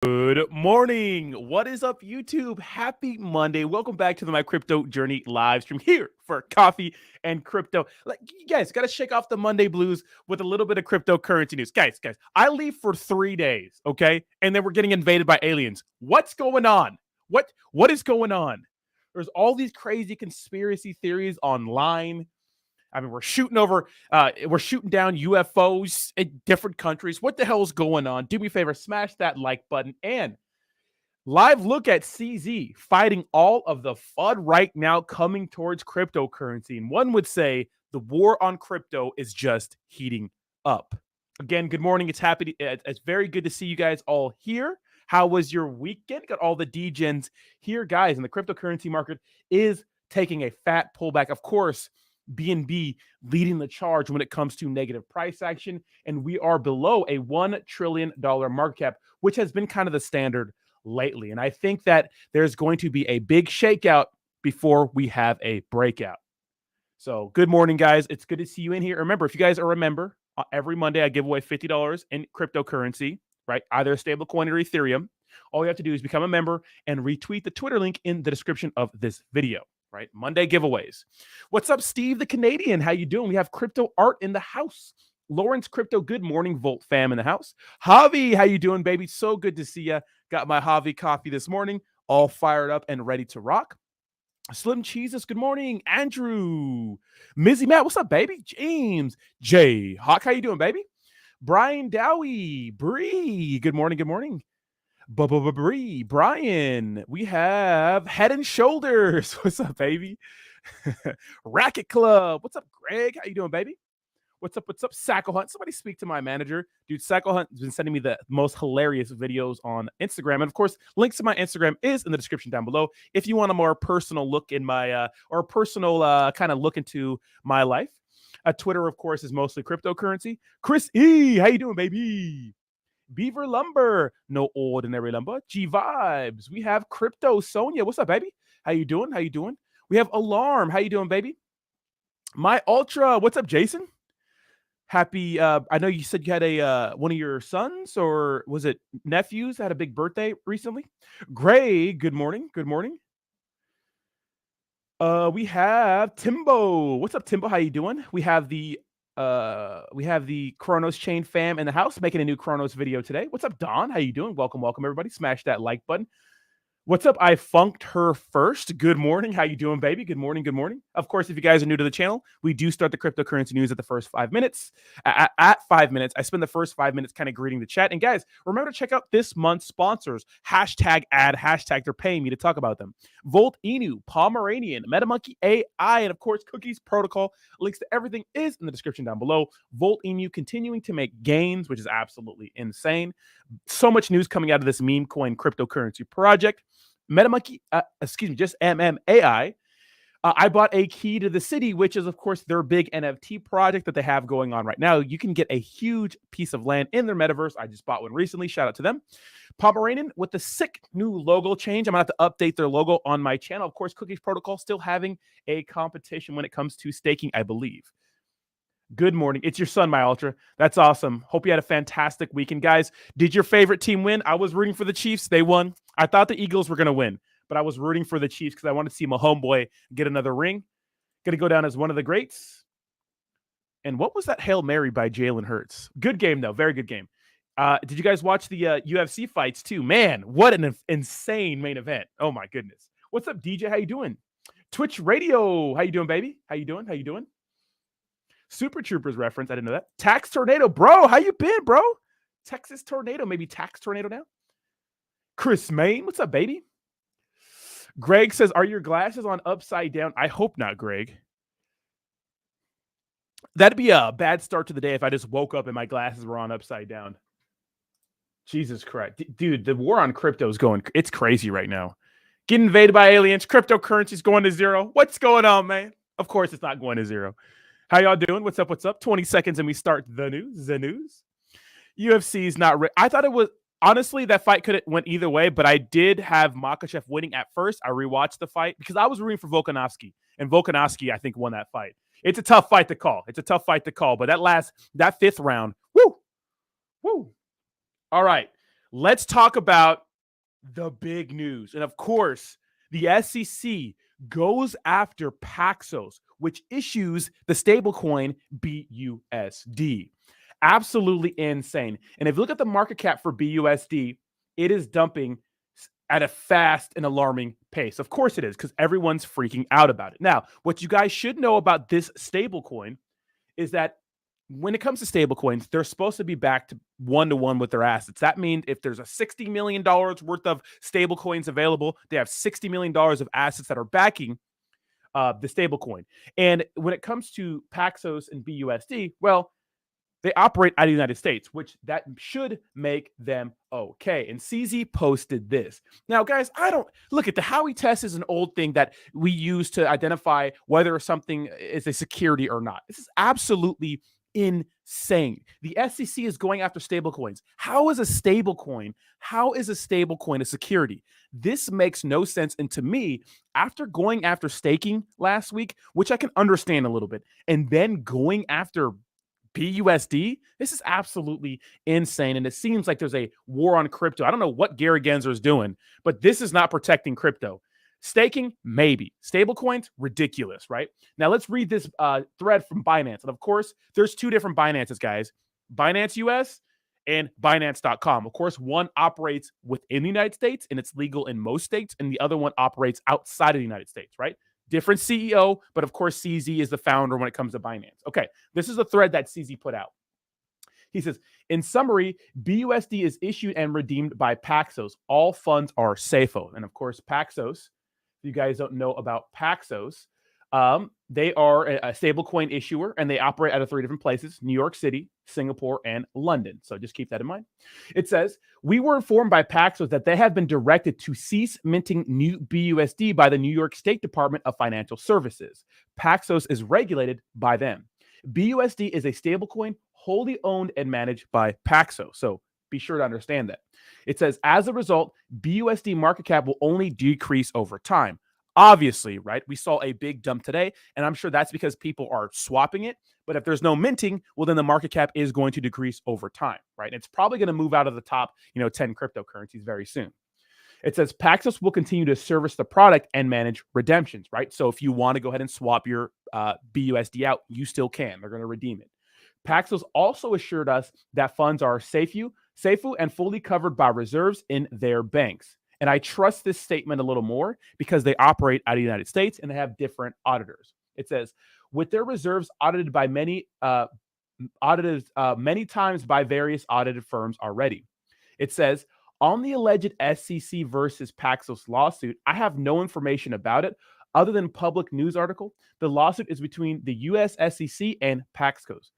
Good morning. What is up, YouTube? Happy Monday. Welcome back to the My Crypto Journey live stream here for coffee and crypto. Like, you guys got to shake off the Monday blues with a little bit of cryptocurrency news. Guys, I leave for 3 days, okay? And then we're getting invaded by aliens. What's going on? What is going on? There's all these crazy conspiracy theories online. I mean, we're shooting down UFOs in different countries. What the hell is going on? Do me a favor, smash that like button and live look at CZ fighting all of the FUD right now coming towards cryptocurrency. And one would say the war on crypto is just heating up. Again, good morning. It's very good to see you guys all here. How was your weekend? Got all the degens here, guys. And the cryptocurrency market is taking a fat pullback. Of course, BNB leading the charge when it comes to negative price action. And we are below a $1 trillion market cap, which has been kind of the standard lately. And I think that there's going to be a big shakeout before we have a breakout. So good morning, guys. It's good to see you in here. Remember, if you guys are a member, every Monday I give away $50 in cryptocurrency, right? Either a stablecoin or Ethereum. All you have to do is become a member and retweet the Twitter link in the description of this video. Right? Monday giveaways. What's up, Steve the Canadian? How you doing? We have crypto art in the house. Lawrence Crypto, good morning. Volt fam in the house. Javi, how you doing, baby? So good to see you. Got my Javi coffee this morning, all fired up and ready to rock. Slim Cheeses, good morning. Andrew, Mizzy Matt, what's up, baby? James, Jay Hawk, how you doing, baby? Brian Dowie, Bree, good morning, good morning. Bree, Brian, we have Head and Shoulders. What's up, baby? Racket Club. What's up, Greg? How you doing, baby? What's up? Sackle Hunt. Somebody speak to my manager. Dude, Sackle Hunt has been sending me the most hilarious videos on Instagram. And of course, links to my Instagram is in the description down below. If you want a more personal look in my, or a personal kind of look into my life. Twitter, of course, is mostly cryptocurrency. Chris E, how you doing, baby? Beaver Lumber, no ordinary lumber. G Vibes. We have Crypto Sonia. What's up, baby? How you doing? We have Alarm. How you doing, baby? My Ultra. What's up, Jason? Happy. I know you said you had a one of your sons, or was it nephews that had a big birthday recently? Gray. Good morning. Good morning. We have Timbo. What's up, Timbo? How you doing? We have the Chronos Chain fam in the house making a new Chronos video today. What's up, Don? How you doing? Welcome, everybody. Smash that like button. What's up? I funked her first. Good morning. How you doing, baby? Good morning. Good morning. Of course, if you guys are new to the channel, we do start the cryptocurrency news at the first 5 minutes. At 5 minutes, I spend the first 5 minutes kind of greeting the chat. And guys, remember to check out this month's sponsors. Hashtag ad, hashtag they're paying me to talk about them. Volt Inu, Pomeranian, MetaMonkey AI, and of course, Cookies Protocol. Links to everything is in the description down below. Volt Inu continuing to make gains, which is absolutely insane. So much news coming out of this meme coin cryptocurrency project. MetaMonkey, just MMAI. I bought a key to the city, which is, of course, their big NFT project that they have going on right now. You can get a huge piece of land in their metaverse. I just bought one recently. Shout out to them. Pomeranian with the sick new logo change. I'm going to have to update their logo on my channel. Of course, Cookies Protocol still having a competition when it comes to staking, I believe. Good morning. It's your son, my Ultra. That's awesome. Hope you had a fantastic weekend, guys. Did your favorite team win? I was rooting for the Chiefs. They won. I thought the Eagles were going to win, but I was rooting for the Chiefs because I wanted to see my homeboy get another ring. Going to go down as one of the greats. And what was that Hail Mary by Jalen Hurts? Good game, though. Very good game. Did you guys watch the UFC fights, too? Man, what an insane main event. Oh, my goodness. What's up, DJ? How you doing? Twitch Radio. How you doing, baby? How you doing? Super Troopers reference. I didn't know that. Tax Tornado. Bro, how you been, bro? Texas Tornado. Maybe Tax Tornado now. Chris Main. What's up, baby? Greg says, are your glasses on upside down? I hope not, Greg. That'd be a bad start to the day if I just woke up and my glasses were on upside down. Jesus Christ. Dude, the war on crypto is going, it's crazy right now. Getting invaded by aliens. Cryptocurrency's going to zero. What's going on, man? Of course, it's not going to zero. How y'all doing? What's up? 20 seconds and we start the news. UFC's not I thought it was, honestly, that fight could have went either way, but I did have Makhachev winning at first. I rewatched the fight because I was rooting for Volkanovski, and Volkanovski, I think, won that fight. It's a tough fight to call. But that fifth round, woo. All right. let's talk about the big news. And of course, the SEC goes after Paxos, which issues the stablecoin BUSD. Absolutely insane. And if you look at the market cap for BUSD, it is dumping at a fast and alarming pace. Of course it is, because everyone's freaking out about it. Now, what you guys should know about this stablecoin is that when it comes to stablecoins, they're supposed to be backed one-to-one with their assets. That means if there's a $60 million worth of stablecoins available, they have $60 million of assets that are backing the stablecoin. And when it comes to Paxos and BUSD, well, they operate out of the United States, which that should make them okay. And CZ posted this. Now, guys, I don't look at the Howey test is an old thing that we use to identify whether something is a security or not. This is absolutely insane. The SEC is going after stablecoins. How is a stablecoin a security? This makes no sense. And to me, after going after staking last week, which I can understand a little bit, and then going after BUSD, this is absolutely insane. And it seems like there's a war on crypto. I don't know what Gary Gensler is doing, but this is not protecting crypto. Staking, maybe. Stablecoins, ridiculous, right? Now let's read this thread from Binance. And of course, there's two different Binances, guys. Binance US and Binance.com. Of course, one operates within the United States and it's legal in most states, and the other one operates outside of the United States, right? Different CEO, but of course, CZ is the founder when it comes to Binance. Okay, this is a thread that CZ put out. He says, in summary, BUSD is issued and redeemed by Paxos. All funds are SAFO. And of course, Paxos, if you guys don't know about Paxos, they are a stablecoin issuer, and they operate out of 3 different places: New York City, Singapore, and London. So just keep that in mind. It says, we were informed by Paxos that they have been directed to cease minting new BUSD by the New York State Department of Financial Services. Paxos is regulated by them. BUSD is a stablecoin wholly owned and managed by Paxos. So be sure to understand that. It says, as a result, BUSD market cap will only decrease over time. Obviously, right? We saw a big dump today, and I'm sure that's because people are swapping it. But if there's no minting, well, then the market cap is going to decrease over time, right? And it's probably going to move out of the top, 10 cryptocurrencies very soon. It says Paxos will continue to service the product and manage redemptions, right? So if you want to go ahead and swap your BUSD out, you still can. They're going to redeem it. Paxos also assured us that funds are SAFU and fully covered by reserves in their banks. And I trust this statement a little more because they operate out of the United States and they have different auditors. It says, with their reserves audited by many times by various audited firms already. It says, on the alleged SEC versus Paxos lawsuit, I have no information about it other than public news article. The lawsuit is between the US SEC and Paxos.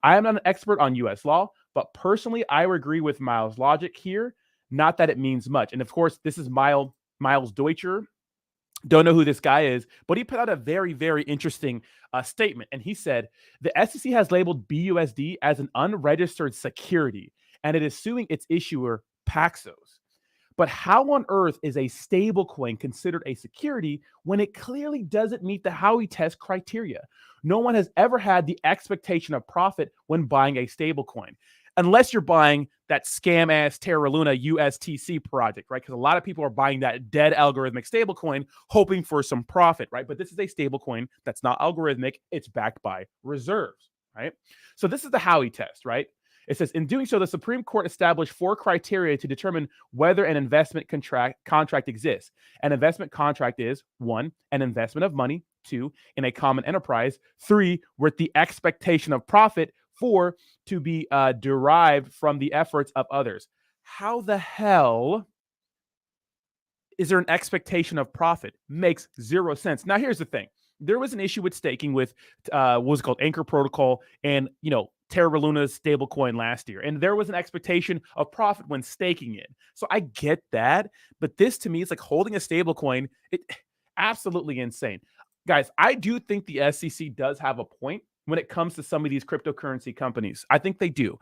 I am not an expert on US law, but personally, I agree with Miles' logic here. Not that it means much. And of course, this is Miles Deutscher. Don't know who this guy is, but he put out a very, very interesting statement. And he said, the SEC has labeled BUSD as an unregistered security, and it is suing its issuer, Paxos. But how on earth is a stablecoin considered a security when it clearly doesn't meet the Howey test criteria? No one has ever had the expectation of profit when buying a stablecoin, unless you're buying that scam ass Terra Luna USTC project, right? Because a lot of people are buying that dead algorithmic stablecoin hoping for some profit, right? But this is a stablecoin that's not algorithmic. It's backed by reserves, right? So this is the Howey test, right? It says, in doing so, the Supreme Court established 4 criteria to determine whether an investment contract exists. An investment contract is 1, an investment of money; 2, in a common enterprise; 3, with the expectation of profit; 4, to be derived from the efforts of others. How the hell is there an expectation of profit? Makes 0 sense. Now, here's the thing. There was an issue with staking with what was called Anchor Protocol and, Terra Luna's stablecoin last year. And there was an expectation of profit when staking it. So I get that. But this, to me, is like holding a stablecoin. It absolutely insane. Guys, I do think the SEC does have a point when it comes to some of these cryptocurrency companies. I think they do,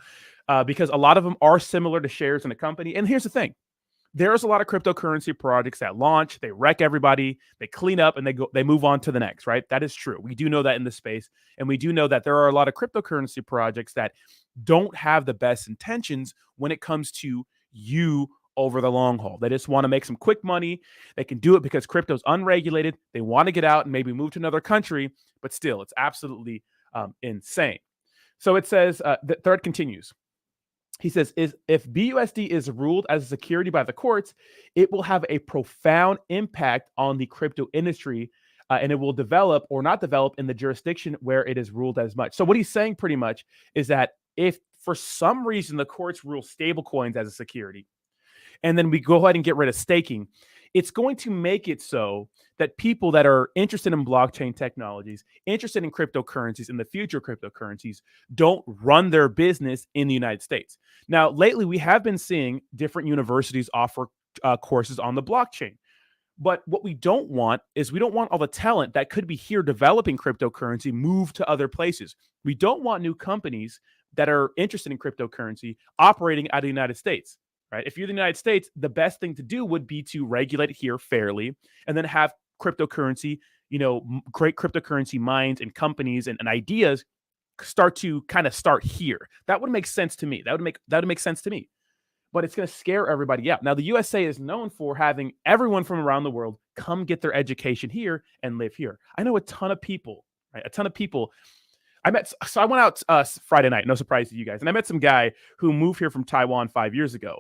because a lot of them are similar to shares in a company. And here's the thing. There's a lot of cryptocurrency projects that launch, they wreck everybody, they clean up, and they move on to the next, right? That is true. We do know that in the space. And we do know that there are a lot of cryptocurrency projects that don't have the best intentions when it comes to, you over the long haul. They just want to make some quick money. They can do it because crypto's unregulated. They want to get out and maybe move to another country, but still, it's absolutely insane. So it says, the thread continues. He says, if BUSD is ruled as a security by the courts, it will have a profound impact on the crypto industry, and it will develop or not develop in the jurisdiction where it is ruled as much. So what he's saying pretty much is that if for some reason the courts rule stablecoins as a security, and then we go ahead and get rid of staking, it's going to make it so that people that are interested in blockchain technologies, interested in cryptocurrencies, in the future of cryptocurrencies, don't run their business in the United States. Now, lately, we have been seeing different universities offer courses on the blockchain. But what we don't want is we don't want all the talent that could be here developing cryptocurrency move to other places. We don't want new companies that are interested in cryptocurrency operating out of the United States. Right? If you're the United States, the best thing to do would be to regulate it here fairly and then have cryptocurrency, great cryptocurrency minds and companies and ideas start here. That would make sense to me. That would make sense to me. But it's going to scare everybody out. Now, the USA is known for having everyone from around the world come get their education here and live here. I know a ton of people, right? A ton of people. I went out Friday night, no surprise to you guys. And I met some guy who moved here from Taiwan 5 years ago.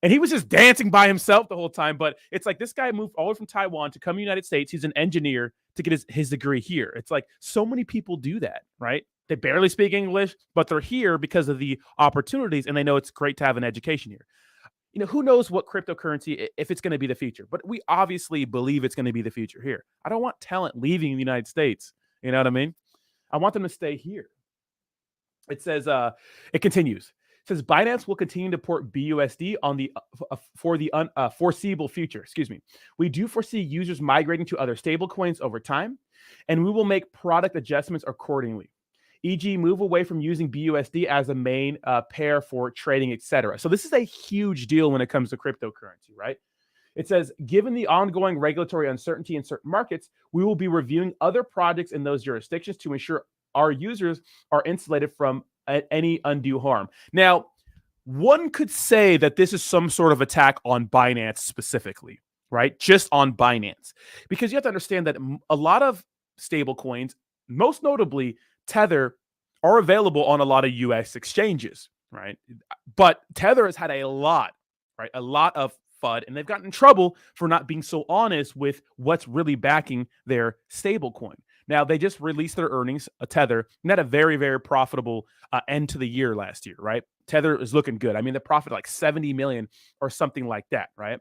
And he was just dancing by himself the whole time. But it's like this guy moved all the way from Taiwan to come to the United States. He's an engineer to get his degree here. It's like so many people do that, right? They barely speak English, but they're here because of the opportunities. And they know it's great to have an education here. Who knows what cryptocurrency, if it's going to be the future. But we obviously believe it's going to be the future here. I don't want talent leaving the United States. You know what I mean? I want them to stay here. It says, it continues. It says Binance will continue to port BUSD on the for the foreseeable future. Excuse me. We do foresee users migrating to other stablecoins over time, and we will make product adjustments accordingly. E.g., move away from using BUSD as a main pair for trading, etc. So this is a huge deal when it comes to cryptocurrency, right? It says, given the ongoing regulatory uncertainty in certain markets, we will be reviewing other projects in those jurisdictions to ensure our users are insulated from any undue harm. Now, one could say that this is some sort of attack on Binance specifically, right? Just on Binance. Because you have to understand that a lot of stable coins, most notably Tether, are available on a lot of US exchanges, right? But Tether has had a lot of FUD, and they've gotten in trouble for not being so honest with what's really backing their stable coin. Now, they just released their earnings, Tether, and had a very, very profitable end to the year last year, right? Tether is looking good. I mean, the profit like 70 million or something like that, right?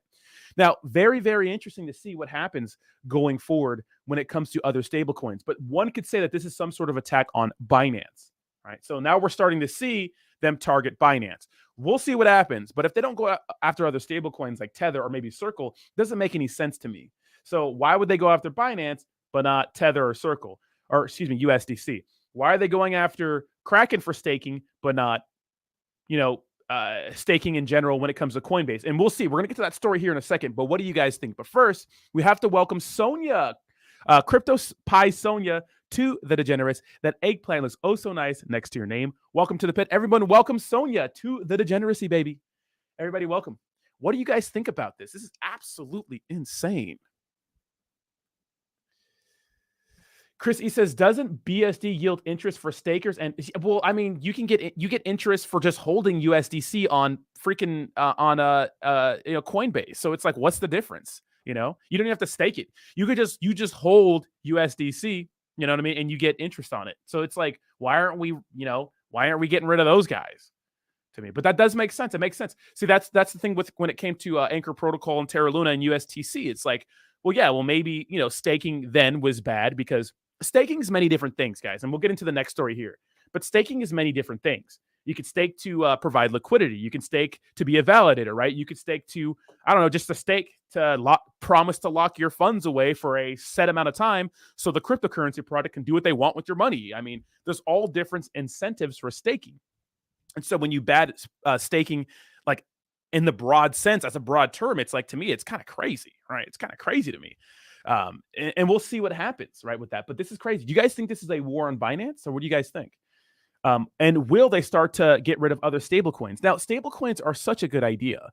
Now, very, very interesting to see what happens going forward when it comes to other stable coins. But one could say that this is some sort of attack on Binance, right? So now we're starting to see them target Binance. We'll see what happens. But if they don't go after other stable coins like Tether or maybe Circle, it doesn't make any sense to me. So why would they go after Binance but not Tether or Circle, or excuse me, USDC? Why are they going after Kraken for staking but not, staking in general when it comes to Coinbase? And we'll see. We're going to get to that story here in a second. But what do you guys think? But first, we have to welcome Sonia, Crypto Pie Sonia, to the Degenerates. That eggplant looks oh so nice next to your name. Welcome to the pit. Everyone, welcome Sonia to the Degeneracy, baby. Everybody, welcome. What do you guys think about this? This is absolutely insane. Chris E says, doesn't BSD yield interest for stakers? And well, I mean, you get interest for just holding USDC on freaking Coinbase. So it's like, what's the difference? You don't even have to stake it. You just hold USDC. You know what I mean? And you get interest on it. So it's like, why aren't we getting rid of those guys? To me, but that does make sense. It makes sense. See, that's the thing with when it came to Anchor Protocol and Terra Luna and USTC. It's like, maybe staking then was bad because staking is many different things, guys, and we'll get into the next story here. But staking is many different things. You could stake to provide liquidity. You can stake to be a validator, right? You could stake to, just to stake to promise to lock your funds away for a set amount of time so the cryptocurrency product can do what they want with your money. I mean, there's all different incentives for staking. And so when you bad staking, like in the broad sense, as a broad term, it's like, to me, it's kind of crazy, right? It's kind of crazy to me. And we'll see what happens, right, with that. But this is crazy. Do you guys think this is a war on Binance, or what do you guys think? And will they start to get rid of other stablecoins? Now, stablecoins are such a good idea.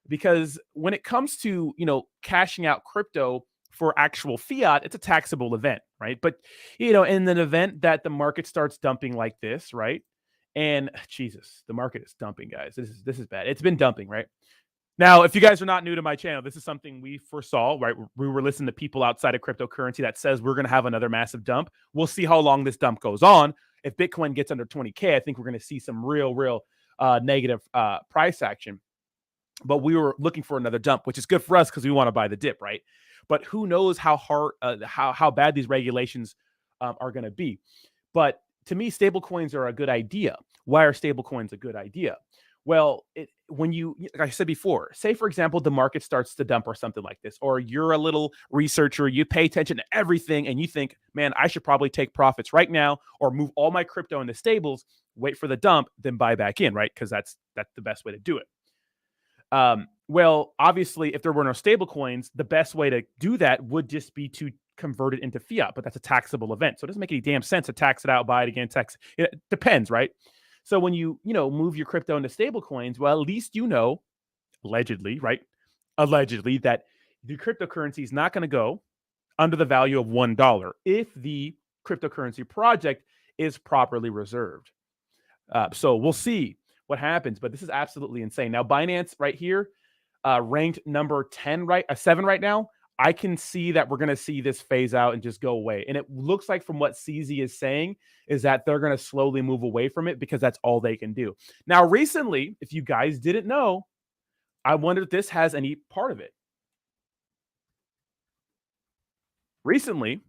because when it comes to, cashing out crypto for actual fiat, it's a taxable event, right? But, in an event that the market starts dumping like this, right? And Jesus, the market is dumping, guys. This is bad. It's been dumping, right? Now, if you guys are not new to my channel, this is something we foresaw, right? We were listening to people outside of cryptocurrency that says we're going to have another massive dump. We'll see how long this dump goes on. If Bitcoin gets under 20K, I think we're going to see some real negative price action. But we were looking for another dump, which is good for us because we want to buy the dip, right? But who knows how hard, how bad these regulations are going to be. But to me, stablecoins are a good idea. Why are stablecoins a good idea? Well, when like I said before, say, for example, the market starts to dump or something like this, or you're a little researcher, you pay attention to everything and you think, man, I should probably take profits right now or move all my crypto into stables, wait for the dump, then buy back in, right? Because that's the best way to do it. Well, obviously, if there were no stable coins, the best way to do that would just be to convert it into fiat, but that's a taxable event. So it doesn't make any damn sense to tax it out, buy it again, tax it. It depends, right? So when you move your crypto into stable coins, well, at least allegedly, right? Allegedly, that the cryptocurrency is not going to go under the value of $1 if the cryptocurrency project is properly reserved. So we'll see what happens, but this is absolutely insane. Now, Binance right here, ranked number 7 right now. I can see that we're going to see this phase out and just go away. And it looks like from what CZ is saying is that they're going to slowly move away from it because that's all they can do. Now, recently, if you guys didn't know, I wonder if this has any part of it. Recently,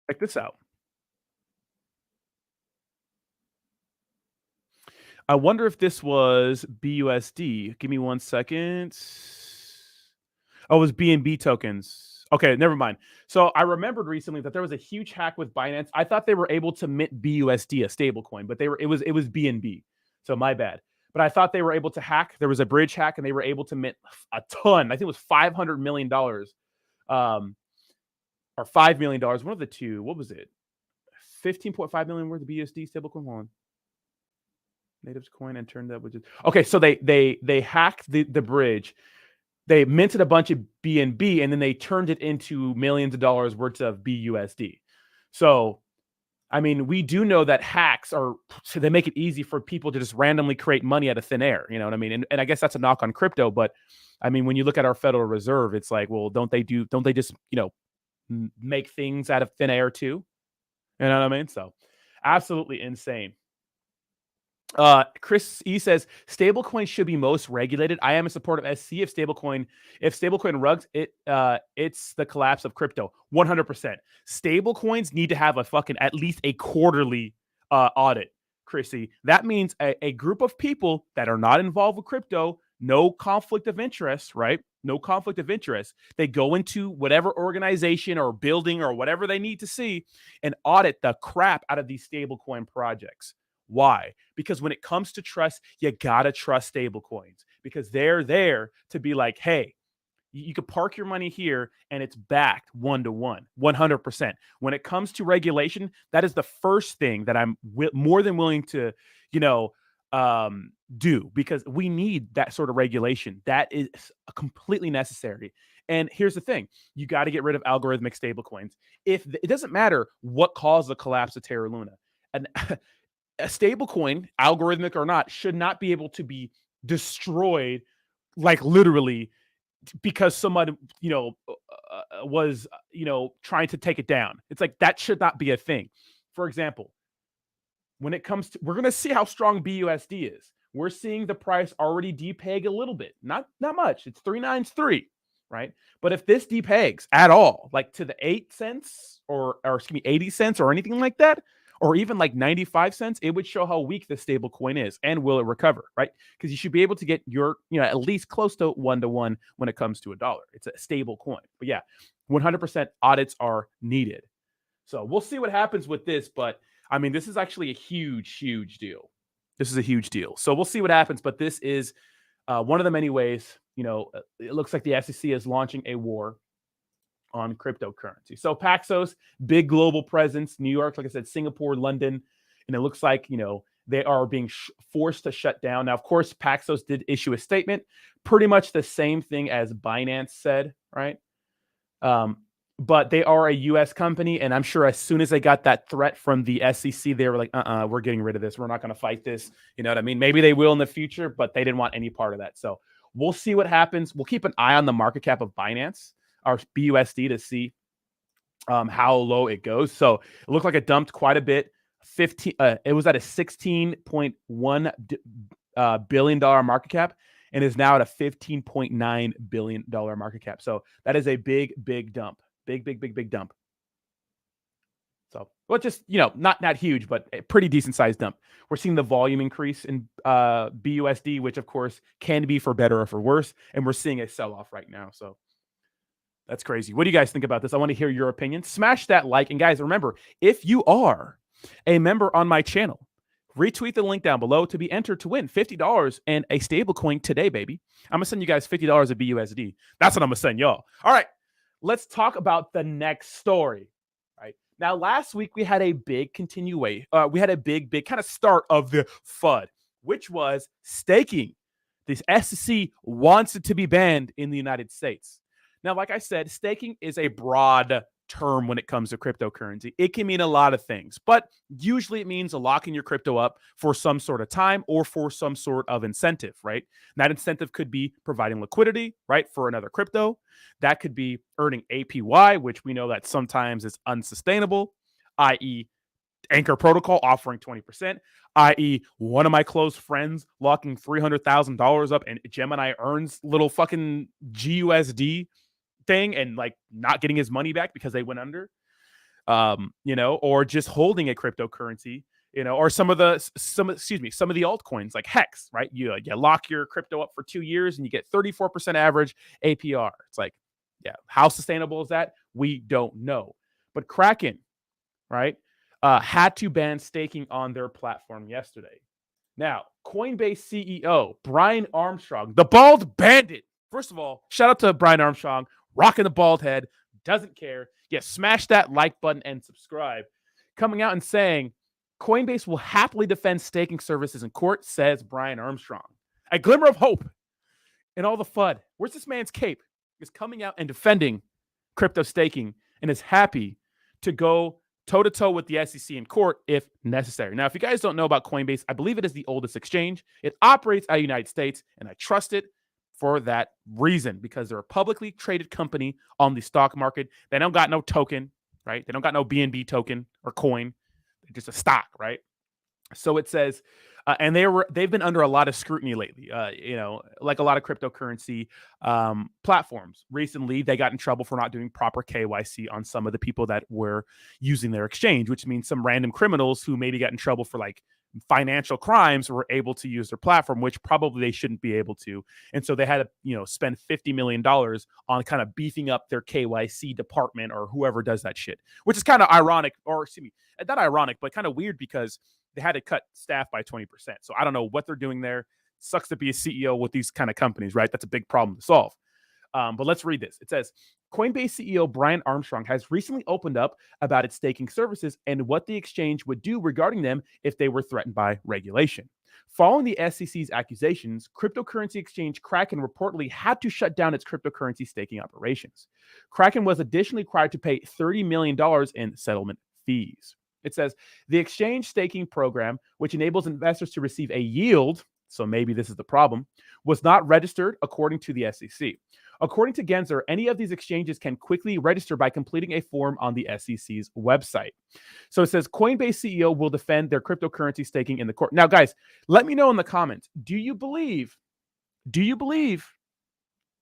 check this out. I wonder if this was BUSD. Give me 1 second. Oh, it was BNB tokens. Okay, never mind. So I remembered recently that there was a huge hack with Binance. I thought they were able to mint BUSD, a stable coin, but it was BNB. So my bad. But I thought they were able to hack. There was a bridge hack, and they were able to mint a ton. I think it was $500 million, or $5 million. One of the two. What was it? 15.5 million worth of BUSD stablecoin. Hold on. Natives coin and turned that, which is okay. So they hacked the bridge. They minted a bunch of BNB and then they turned it into millions of dollars worth of BUSD. So, I mean, we do know that hacks they make it easy for people to just randomly create money out of thin air. You know what I mean? And I guess that's a knock on crypto. But I mean, when you look at our Federal Reserve, it's like, well, don't they just, make things out of thin air too? You know what I mean? So absolutely insane. Chris E says stablecoin should be most regulated. I am in support of SC. If stablecoin rugs it, it's the collapse of crypto. 100%. Stablecoins need to have at least a quarterly audit. Chrissy, that means a group of people that are not involved with crypto, no conflict of interest, right? No conflict of interest. They go into whatever organization or building or whatever they need to see and audit the crap out of these stablecoin projects. Why? Because when it comes to trust, you gotta trust stablecoins because they're there to be like, hey, you could park your money here and it's backed 1-to-1, 100%. When it comes to regulation, that is the first thing that I'm more than willing to, do because we need that sort of regulation. That is completely necessary. And here's the thing: you got to get rid of algorithmic stablecoins. If it doesn't matter what caused the collapse of Terra Luna, and a stable coin, algorithmic or not, should not be able to be destroyed, like literally, because someone, was, trying to take it down. It's like that should not be a thing. For example, when it comes to, we're going to see how strong BUSD is. We're seeing the price already depeg a little bit, not much. It's 393, right? But if this depegs at all, like to the 8 cents or 80 cents or anything like that, or even like 95 cents, it would show how weak the stable coin is and will it recover, right? Because you should be able to get your, at least close to 1-to-1 when it comes to a dollar. It's a stable coin. But yeah, 100% audits are needed. So we'll see what happens with this. But I mean, this is actually a huge, huge deal. This is a huge deal. So we'll see what happens. But this is one of the many ways, it looks like the SEC is launching a war on cryptocurrency. So Paxos, big global presence, New York, like I said, Singapore, London, and it looks like, They are being forced to shut down. Now, of course, Paxos did issue a statement, pretty much the same thing as Binance said, right? But they are a U.S. company, and I'm sure as soon as they got that threat from the SEC, they were like, we're getting rid of this. We're not going to fight this. You know what I mean? Maybe they will in the future, but they didn't want any part of that. So we'll see what happens. We'll keep an eye on the market cap of Binance, or BUSD, to see how low it goes. So it looked like it dumped quite a bit. It was at a $16.1 billion market cap, and is now at a $15.9 billion market cap. So that is a big dump. Big dump. So, well, just, not huge, but a pretty decent sized dump. We're seeing the volume increase in BUSD, which of course can be for better or for worse. And we're seeing a sell-off right now. So that's crazy. What do you guys think about this? I want to hear your opinion. Smash that like. And guys, remember, if you are a member on my channel, retweet the link down below to be entered to win $50 and a stable coin today, baby. I'm going to send you guys $50 of BUSD. That's what I'm going to send y'all. All right. Let's talk about the next story, right? Now, last week we had a big continuation. We had a big kind of start of the FUD, which was staking. The SEC wants it to be banned in the United States. Now, like I said, staking is a broad term when it comes to cryptocurrency. It can mean a lot of things, but usually it means locking your crypto up for some sort of time or for some sort of incentive, right? And that incentive could be providing liquidity, right, for another crypto. That could be earning APY, which we know that sometimes is unsustainable, i.e. Anchor Protocol offering 20%, i.e. one of my close friends locking $300,000 up and Gemini earns little fucking GUSD thing and like not getting his money back because they went under, or just holding a cryptocurrency, or some of the altcoins like Hex, right? You lock your crypto up for 2 years and you get 34% average APR. It's like, yeah, how sustainable is that? We don't know. But Kraken, right, had to ban staking on their platform yesterday. Now, Coinbase CEO Brian Armstrong, the bald bandit. First of all, shout out to Brian Armstrong, rocking the bald head, doesn't care. Yeah, smash that like button and subscribe. Coming out and saying, Coinbase will happily defend staking services in court, says Brian Armstrong. A glimmer of hope in all the FUD. Where's this man's cape? Is coming out and defending crypto staking and is happy to go toe-to-toe with the SEC in court if necessary. Now, if you guys don't know about Coinbase, I believe it is the oldest exchange. It operates out of the United States, and I trust it for that reason, because they're a publicly traded company on the stock market. They don't got no token, right? They don't got no BNB token or coin. They're just a stock, right? So it says, and they've been under a lot of scrutiny lately, like a lot of cryptocurrency platforms. Recently, they got in trouble for not doing proper KYC on some of the people that were using their exchange, which means some random criminals who maybe got in trouble for like financial crimes were able to use their platform, which probably they shouldn't be able to. And so they had to, spend $50 million on kind of beefing up their KYC department or whoever does that shit, which is kind of ironic, or excuse me, not ironic, but kind of weird because they had to cut staff by 20%. So I don't know what they're doing there. Sucks to be a CEO with these kind of companies, right? That's a big problem to solve. But let's read this. It says, Coinbase CEO Brian Armstrong has recently opened up about its staking services and what the exchange would do regarding them if they were threatened by regulation. Following the SEC's accusations, cryptocurrency exchange Kraken reportedly had to shut down its cryptocurrency staking operations. Kraken was additionally required to pay $30 million in settlement fees. It says, the exchange staking program, which enables investors to receive a yield, so maybe this is the problem, was not registered according to the SEC. According to Genzer, any of these exchanges can quickly register by completing a form on the SEC's website. So it says Coinbase CEO will defend their cryptocurrency staking in the court. Now, guys, let me know in the comments. Do you believe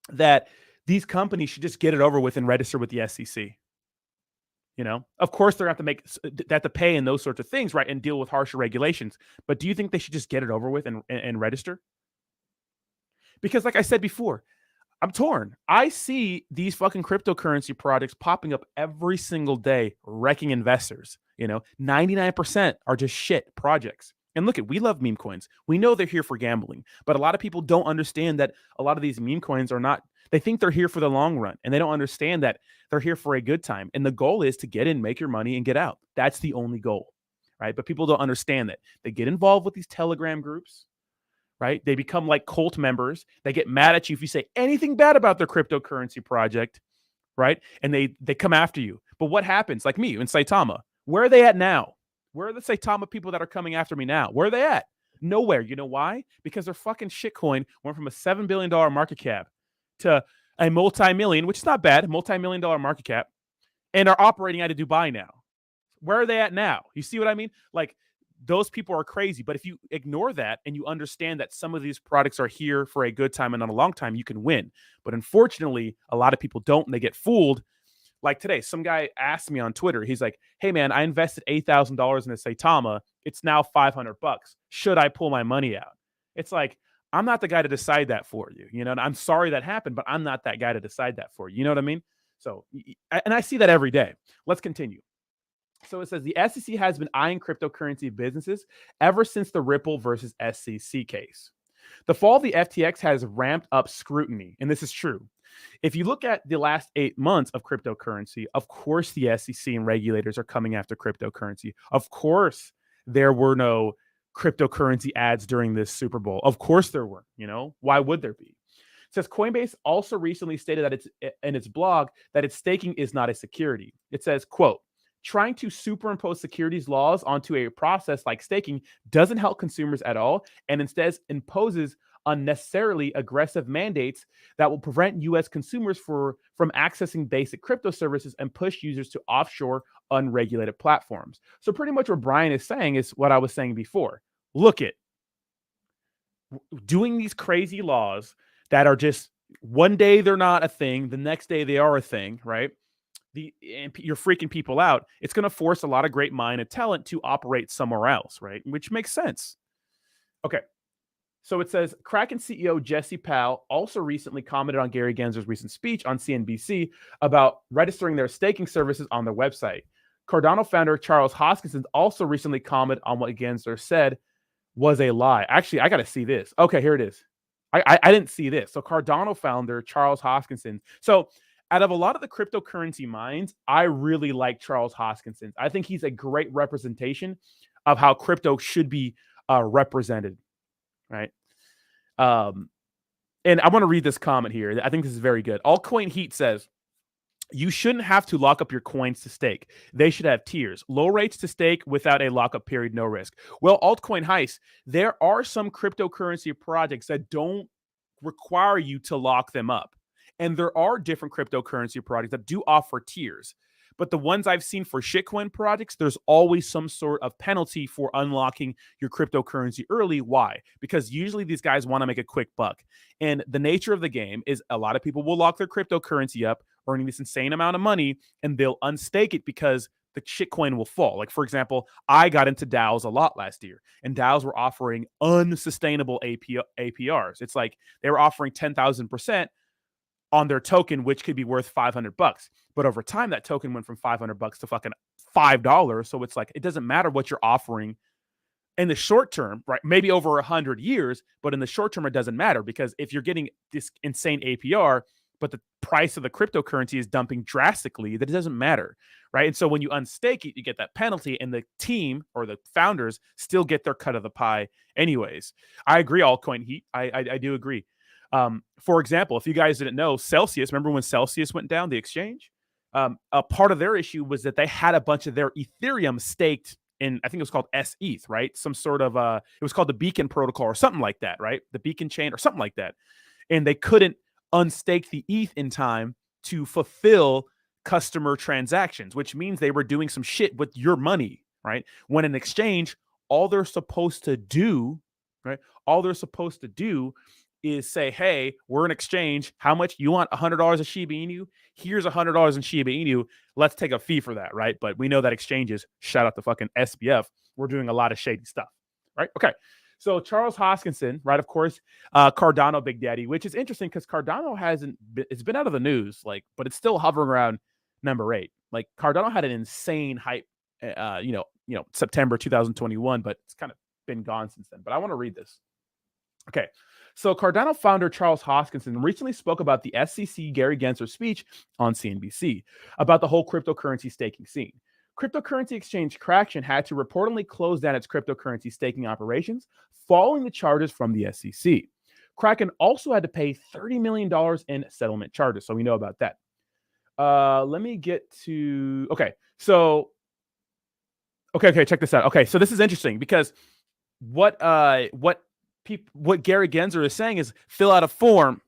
that these companies should just get it over with and register with the SEC? Of course, they're going to have to pay and those sorts of things, right? And deal with harsher regulations. But do you think they should just get it over with and register? Because like I said before, I'm torn. I see these fucking cryptocurrency projects popping up every single day, wrecking investors. 99% are just shit projects. And look, we love meme coins. We know they're here for gambling, but a lot of people don't understand that a lot of these meme coins are not. They think they're here for the long run, and they don't understand that they're here for a good time. And the goal is to get in, make your money, and get out. That's the only goal, right? But people don't understand that. They get involved with these Telegram groups, right? They become like cult members. They get mad at you if you say anything bad about their cryptocurrency project, right? And they come after you. But what happens? Like me in Saitama, where are they at now? Where are the Saitama people that are coming after me now? Where are they at? Nowhere. You know why? Because their fucking shitcoin went from a $7 billion market cap to a multi-million, which is not bad, multi-million dollar market cap, and are operating out of Dubai now. Where are they at now? You see what I mean? Like, those people are crazy. But if you ignore that and you understand that some of these products are here for a good time and not a long time, you can win. But unfortunately, a lot of people don't, and they get fooled. Like today, some guy asked me on Twitter, he's like, hey man, I invested $8,000 in a Saitama. It's now $500. Should I pull my money out? It's like, I'm not the guy to decide that for you. You know, and I'm sorry that happened, but I'm not that guy to decide that for you. You know what I mean? So, and I see that every day. Let's continue. So it says the SEC has been eyeing cryptocurrency businesses ever since the Ripple versus SEC case. The fall of the FTX has ramped up scrutiny, and this is true. If you look at the last 8 months of cryptocurrency, of course the SEC and regulators are coming after cryptocurrency. Of course there were no cryptocurrency ads during this Super Bowl. Of course there were. You know, why would there be? It says Coinbase also recently stated that it's in its blog that its staking is not a security. It says, quote, trying to superimpose securities laws onto a process like staking doesn't help consumers at all, and instead imposes unnecessarily aggressive mandates that will prevent U.S. consumers from accessing basic crypto services and push users to offshore, unregulated platforms. So pretty much what Brian is saying is what I was saying before. Look at doing these crazy laws that are just one day they're not a thing, the next day they are a thing, right? And you're freaking people out. It's going to force a lot of great mind and talent to operate somewhere else, right? Which makes sense. Okay. So it says Kraken CEO Jesse Powell also recently commented on Gary Gensler's recent speech on CNBC about registering their staking services on their website. Cardano founder Charles Hoskinson also recently commented on what Gensler said was a lie. Actually, I got to see this. Okay, here it is. I didn't see this. So Cardano founder Charles Hoskinson. So out of a lot of the cryptocurrency minds, I really like Charles Hoskinson. I think he's a great representation of how crypto should be represented, right? And I want to read this comment here. I think this is very good. Altcoin Heat says, you shouldn't have to lock up your coins to stake. They should have tiers. Low rates to stake without a lockup period, no risk. Well, Altcoin Heist, there are some cryptocurrency projects that don't require you to lock them up. And there are different cryptocurrency projects that do offer tiers. But the ones I've seen for shitcoin projects, there's always some sort of penalty for unlocking your cryptocurrency early. Why? Because usually these guys want to make a quick buck. And the nature of the game is a lot of people will lock their cryptocurrency up, earning this insane amount of money, and they'll unstake it because the shitcoin will fall. Like, for example, I got into DAOs a lot last year, and DAOs were offering unsustainable APRs. It's like they were offering 10,000% on their token, which could be worth $500. But over time, that token went from $500 to fucking $5. So it's like, it doesn't matter what you're offering in the short term, right? Maybe over 100 years, but in the short term, it doesn't matter, because if you're getting this insane APR, but the price of the cryptocurrency is dumping drastically, that it doesn't matter, right? And so when you unstake it, you get that penalty, and the team or the founders still get their cut of the pie anyways. I agree, Altcoin Heat. I do agree. For example, if you guys didn't know, Celsius, remember when Celsius went down, the exchange? A part of their issue was that they had a bunch of their Ethereum staked in, I think it was called SETH, right? Some sort of, it was called the Beacon Protocol or something like that, right? The Beacon Chain or something like that. And they couldn't unstake the ETH in time to fulfill customer transactions, which means they were doing some shit with your money, right? When an exchange, all they're supposed to do, right? All they're supposed to do is say, hey, we're an exchange. How much? You want $100 of Shiba Inu? Here's $100 in Shiba Inu. Let's take a fee for that, right? But we know that exchanges, shout out to fucking SBF, we're doing a lot of shady stuff, right? Okay. So Charles Hoskinson, right, of course, Cardano Big Daddy, which is interesting because Cardano it's been out of the news, like, but it's still hovering around number 8. Like, Cardano had an insane hype, September 2021, but it's kind of been gone since then. But I want to read this. Okay. So Cardano founder Charles Hoskinson recently spoke about the SEC Gary Gensler speech on CNBC about the whole cryptocurrency staking scene. Cryptocurrency exchange Kraken had to reportedly close down its cryptocurrency staking operations following the charges from the SEC. Kraken also had to pay $30 million in settlement charges, so we know about that. Let me get to... Okay, check this out. Okay, so this is interesting because what Gary Gensler is saying is fill out a form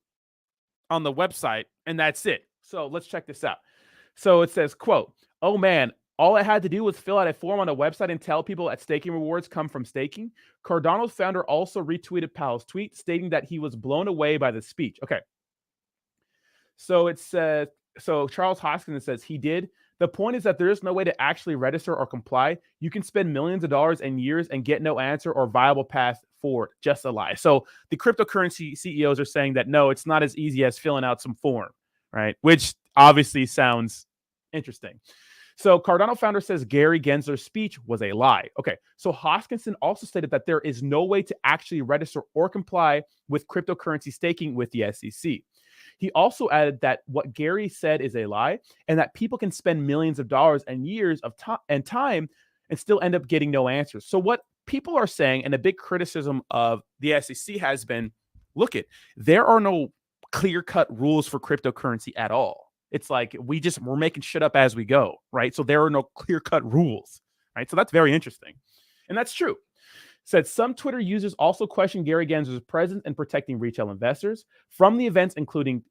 on the website and that's it. So let's check this out. So it says, quote, "Oh man, all I had to do was fill out a form on a website and tell people that staking rewards come from staking." Cardano's founder also retweeted Powell's tweet stating that he was blown away by the speech. Okay. So it says, so Charles Hoskinson says he did. The point is that there is no way to actually register or comply. You can spend millions of dollars and years and get no answer or viable path forward. Just a lie. So the cryptocurrency CEOs are saying that no, it's not as easy as filling out some form, right? Which obviously sounds interesting. So Cardano founder says Gary Gensler's speech was a lie. Okay, so Hoskinson also stated that there is no way to actually register or comply with cryptocurrency staking with the SEC. He also added that what Gary said is a lie and that people can spend millions of dollars and years of time and still end up getting no answers. So what people are saying, and a big criticism of the SEC has been, look it, there are no clear-cut rules for cryptocurrency at all. It's like we're making shit up as we go, right? So there are no clear-cut rules, right? So that's very interesting. And that's true. Said some Twitter users also questioned Gary Gensler's presence in protecting retail investors from the events, including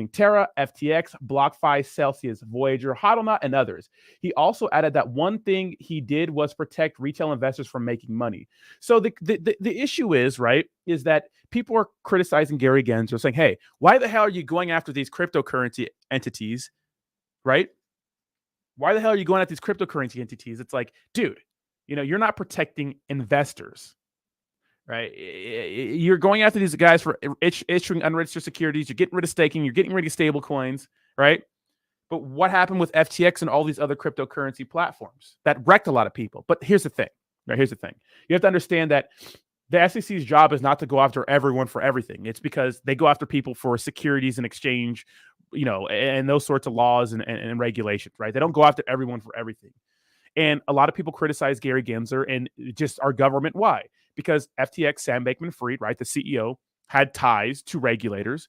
Terra, FTX, BlockFi, Celsius, Voyager, HODLNOT, and others. He also added that one thing he did was protect retail investors from making money. So the issue is, right, is that people are criticizing Gary Gensler, saying, hey, why the hell are you going after these cryptocurrency entities, right? Why the hell are you going after these cryptocurrency entities? It's like, dude, you're not protecting investors, right? You're going after these guys for issuing unregistered securities. You're getting rid of staking. You're getting rid of stable coins, right? But what happened with FTX and all these other cryptocurrency platforms? That wrecked a lot of people. But here's the thing, right? Here's the thing. You have to understand that the SEC's job is not to go after everyone for everything. It's because they go after people for securities and exchange, and those sorts of laws and regulations, right? They don't go after everyone for everything. And a lot of people criticize Gary Gensler and just our government. Why? Because FTX, Sam Bankman-Fried, right, the CEO, had ties to regulators.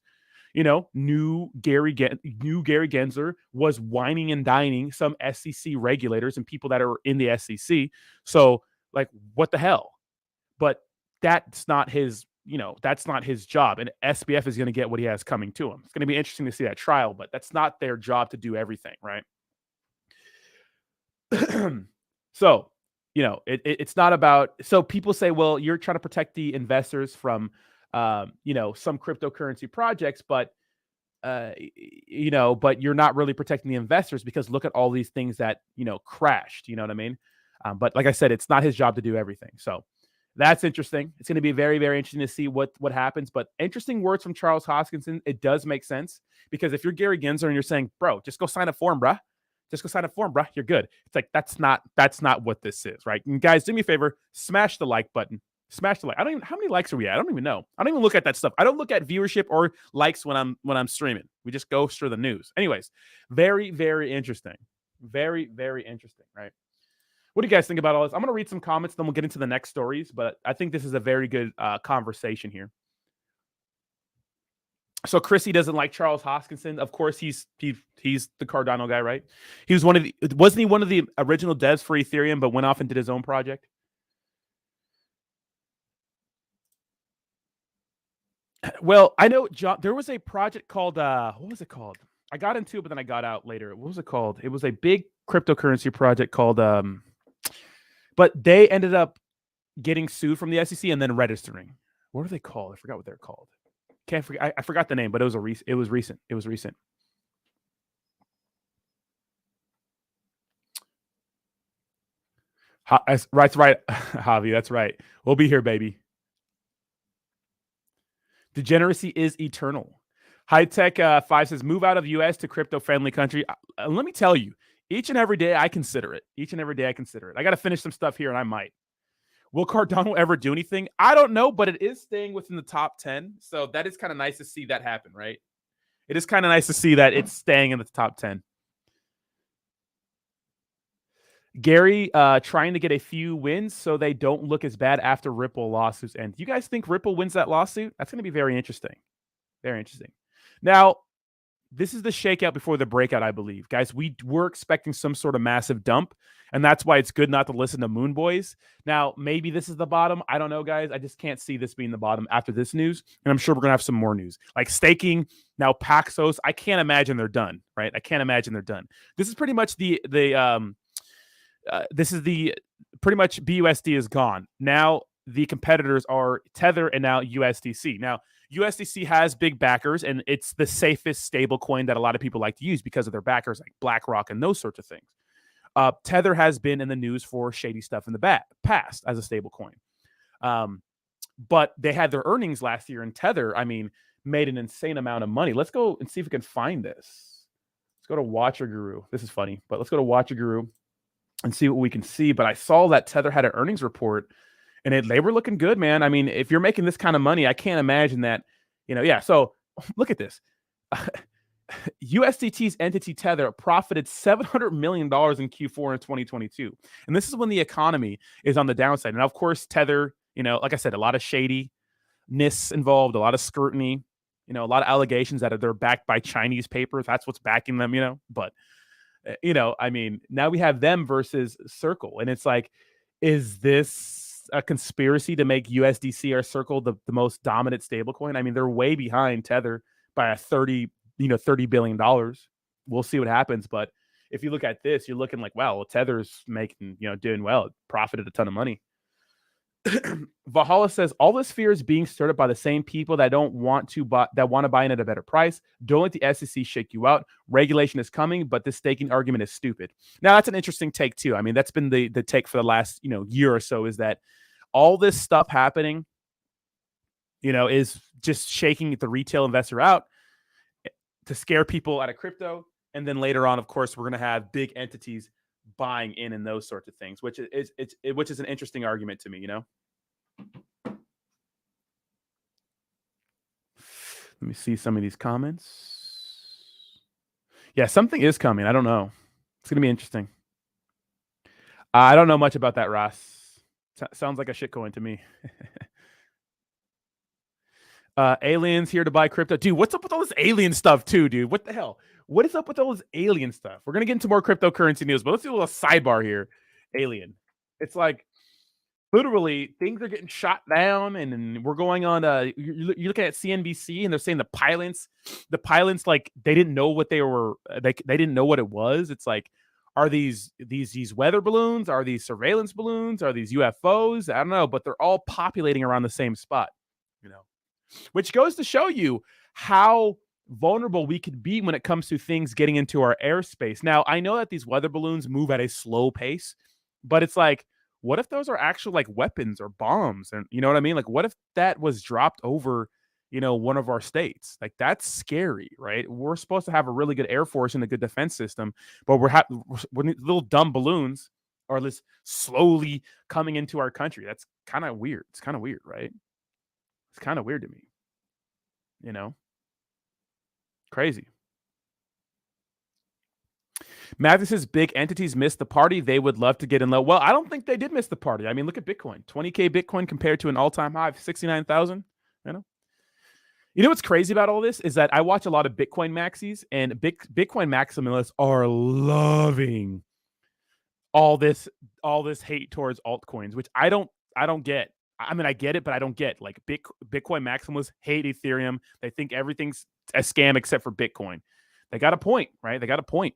Knew Gary Gensler was wining and dining some SEC regulators and people that are in the SEC. So, like, what the hell? But that's not his, that's not his job. And SBF is going to get what he has coming to him. It's going to be interesting to see that trial, but that's not their job to do everything, right? So, it's not about, so people say, well, you're trying to protect the investors from, some cryptocurrency projects, but, but you're not really protecting the investors because look at all these things that, crashed, you know what I mean? But like I said, it's not his job to do everything. So that's interesting. It's going to be very, very interesting to see what happens, but interesting words from Charles Hoskinson. It does make sense because if you're Gary Gensler and you're saying, bro, just go sign a form, bruh. Just go sign a form, bro. You're good. It's like, that's not what this is, right? And guys, do me a favor, smash the like button. Smash the like. How many likes are we at? I don't even know. I don't even look at that stuff. I don't look at viewership or likes when I'm streaming. We just go through the news. Anyways, very, very interesting. Very, very interesting, right? What do you guys think about all this? I'm going to read some comments, then we'll get into the next stories, but I think this is a very good conversation here. So Chrissy doesn't like Charles Hoskinson. Of course, he's the Cardano guy, right? He was wasn't he one of the original devs for Ethereum, but went off and did his own project? Well, I know John. There was a project called what was it called? I got into it, but then I got out later. What was it called? It was a big cryptocurrency project called but they ended up getting sued from the SEC and then registering. What are they called? I forgot what they're called. Can't forget. I forgot the name, but it was recent. It was recent. Right, Javi. That's right. We'll be here, baby. Degeneracy is eternal. High Tech 5 says, move out of US to crypto-friendly country. Let me tell you, each and every day I consider it. I got to finish some stuff here, and I might. Will Cardano ever do anything? I don't know, but it is staying within the top 10. So that is kind of nice to see that happen, right? It is kind of nice to see that it's staying in the top 10. Gary trying to get a few wins so they don't look as bad after Ripple lawsuits end. You guys think Ripple wins that lawsuit? That's going to be very interesting. Very interesting. Now, this is the shakeout before the breakout, I believe. Guys, we were expecting some sort of massive dump, and that's why it's good not to listen to Moon Boys. Now, maybe this is the bottom. I don't know, guys. I just can't see this being the bottom after this news, and I'm sure we're going to have some more news. Like staking, now Paxos, I can't imagine they're done, right? I can't imagine they're done. This is pretty much pretty much BUSD is gone. Now the competitors are Tether and now USDC. Now, USDC has big backers, and it's the safest stable coin that a lot of people like to use because of their backers like BlackRock and those sorts of things. Tether has been in the news for shady stuff in the past as a stable coin. But they had their earnings last year, and Tether, I mean, made an insane amount of money. Let's go and see if we can find this. Let's go to Watcher Guru. This is funny, but let's go to Watcher Guru and see what we can see. But I saw that Tether had an earnings report, and they were looking good, man. I mean, if you're making this kind of money, I can't imagine that, yeah. So look at this. USDT's entity Tether profited $700 million in Q4 in 2022. And this is when the economy is on the downside. And of course, Tether, like I said, a lot of shadiness involved, a lot of scrutiny, a lot of allegations that they're backed by Chinese papers. That's what's backing them, But, I mean, now we have them versus Circle. And it's like, is this a conspiracy to make USDC or Circle the most dominant stablecoin? I mean, they're way behind Tether by $30 billion. We'll see what happens. But if you look at this, you're looking like, wow, well, Tether's making, doing well. It profited a ton of money. Valhalla says all this fear is being stirred up by the same people that want to buy in at a better price. Don't let the SEC shake you out. Regulation is coming, but this staking argument is stupid. Now that's an interesting take too. I mean, that's been the take for the last year or so, is that all this stuff happening, is just shaking the retail investor out to scare people out of crypto, and then later on, of course, we're going to have big entities buying in those sorts of things, which is an interesting argument to me. Let me see some of these comments. Yeah, something is coming. I don't know. It's gonna be interesting. I don't know much about that, Ross. Sounds like a shitcoin to me. Aliens here to buy crypto. Dude, what's up with all this alien stuff too, dude? What the hell? What is up with all this alien stuff? We're going to get into more cryptocurrency news, but let's do a little sidebar here. Alien. It's like literally things are getting shot down, and we're going on. You're looking at CNBC, and they're saying the pilots, like they didn't know what they were. They didn't know what it was. It's like, are these weather balloons? Are these surveillance balloons? Are these UFOs? I don't know, but they're all populating around the same spot, which goes to show you how vulnerable we could be when it comes to things getting into our airspace. Now, I know that these weather balloons move at a slow pace, but it's like, what if those are actual like weapons or bombs? And you know what I mean? Like, what if that was dropped over, one of our states? Like, that's scary, right? We're supposed to have a really good Air Force and a good defense system, but we're little dumb balloons are this slowly coming into our country. That's kind of weird. It's kind of weird, right? It's kind of weird to me, Crazy. Matthew says big entities missed the party. They would love to get in low. Well, I don't think they did miss the party. I mean, look at Bitcoin. 20K Bitcoin compared to an all-time high of 69,000. You know what's crazy about all this is that I watch a lot of Bitcoin maxis, and Bitcoin maximalists are loving all this hate towards altcoins, which I don't get. I mean, I get it, but I don't get. Like, Bitcoin maximalists hate Ethereum. They think everything's a scam except for Bitcoin. They got a point, right? They got a point.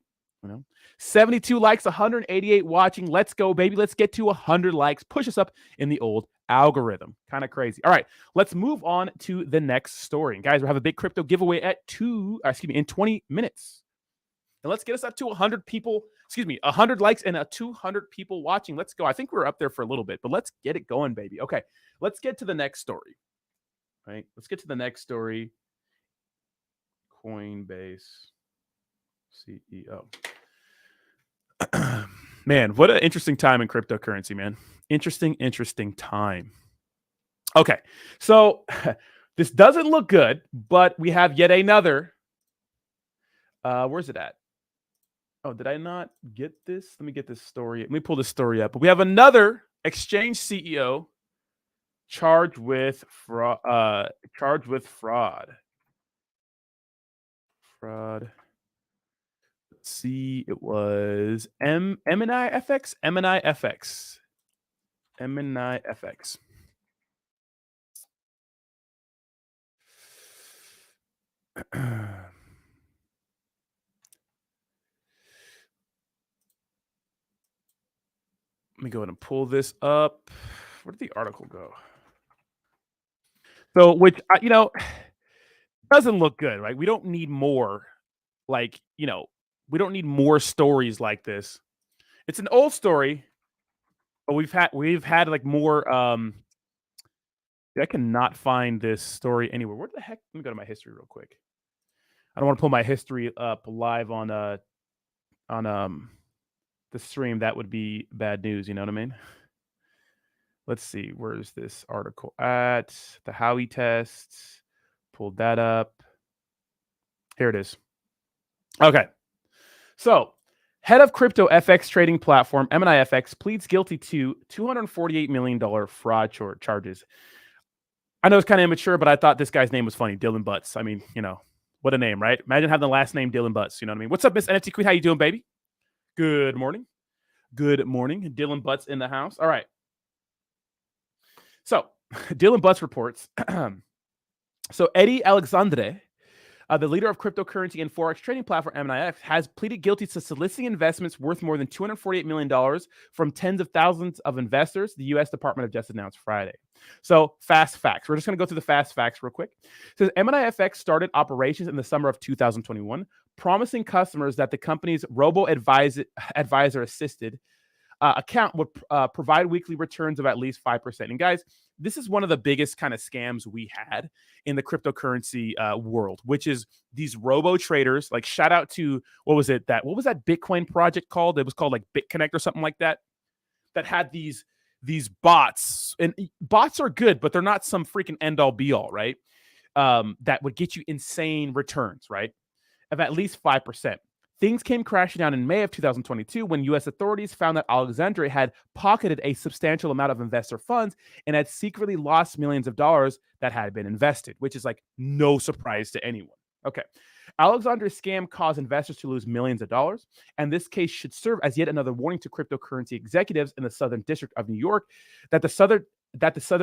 72 likes, 188 watching. Let's go, baby. Let's get to 100 likes. Push us up in the old algorithm. Kind of crazy. All right, let's move on to the next story. And guys, we have a big crypto giveaway in 20 minutes. And let's get us up to 100 people. 100 likes and 200 people watching. Let's go. I think we're up there for a little bit, but let's get it going, baby. Okay, let's get to the next story. Right? Let's get to the next story. Coinbase CEO. Man, what an interesting time in cryptocurrency, man. Interesting time. Okay, so this doesn't look good, but we have yet another. Where's it at? Oh, did I not get this? Let me get this story. Let me pull this story up. We have another exchange CEO charged with fraud. Charged with fraud. Fraud. Let's see. It was MMAI MMAI MMAI. Let me go ahead and pull this up. Where did the article go? So, which, doesn't look good, right? We don't need more, like, we don't need more stories like this. It's an old story, but we've had like more. I cannot find this story anywhere. Where the heck? Let me go to my history real quick. I don't want to pull my history up live on the stream. That would be bad news. You know what I mean? Let's see. Where's this article at? The Howey tests. Pulled that up. Here it is. Okay. So, head of crypto FX trading platform EminiFX pleads guilty to $248 million fraud charges. I know it's kind of immature, but I thought this guy's name was funny, Dylan Butts. I mean, what a name, right? Imagine having the last name Dylan Butts. You know what I mean? What's up, Miss NFT Queen? How you doing, baby? Good morning. Good morning. Dylan Butts in the house. All right. So, Dylan Butts reports. So, Eddie Alexandre, the leader of cryptocurrency and forex trading platform MMAI, has pleaded guilty to soliciting investments worth more than $248 million from tens of thousands of investors, the U.S. Department of Justice announced Friday. So, fast facts. We're just going to go through the fast facts real quick. It says MMAI started operations in the summer of 2021, promising customers that the company's robo-advisor assisted account would provide weekly returns of at least 5%. And guys, this is one of the biggest kind of scams we had in the cryptocurrency world, which is these robo traders. Like, shout out to what was that Bitcoin project called? It was called like BitConnect or something like that. That had these bots, and bots are good, but they're not some freaking end all be all, right? That would get you insane returns, right? Of at least 5%. Things came crashing down in May of 2022 when U.S. authorities found that Alexandre had pocketed a substantial amount of investor funds and had secretly lost millions of dollars that had been invested, which is like no surprise to anyone. Okay. Alexandre's scam caused investors to lose millions of dollars, and this case should serve as yet another warning to cryptocurrency executives in the Southern District of New York that the Southern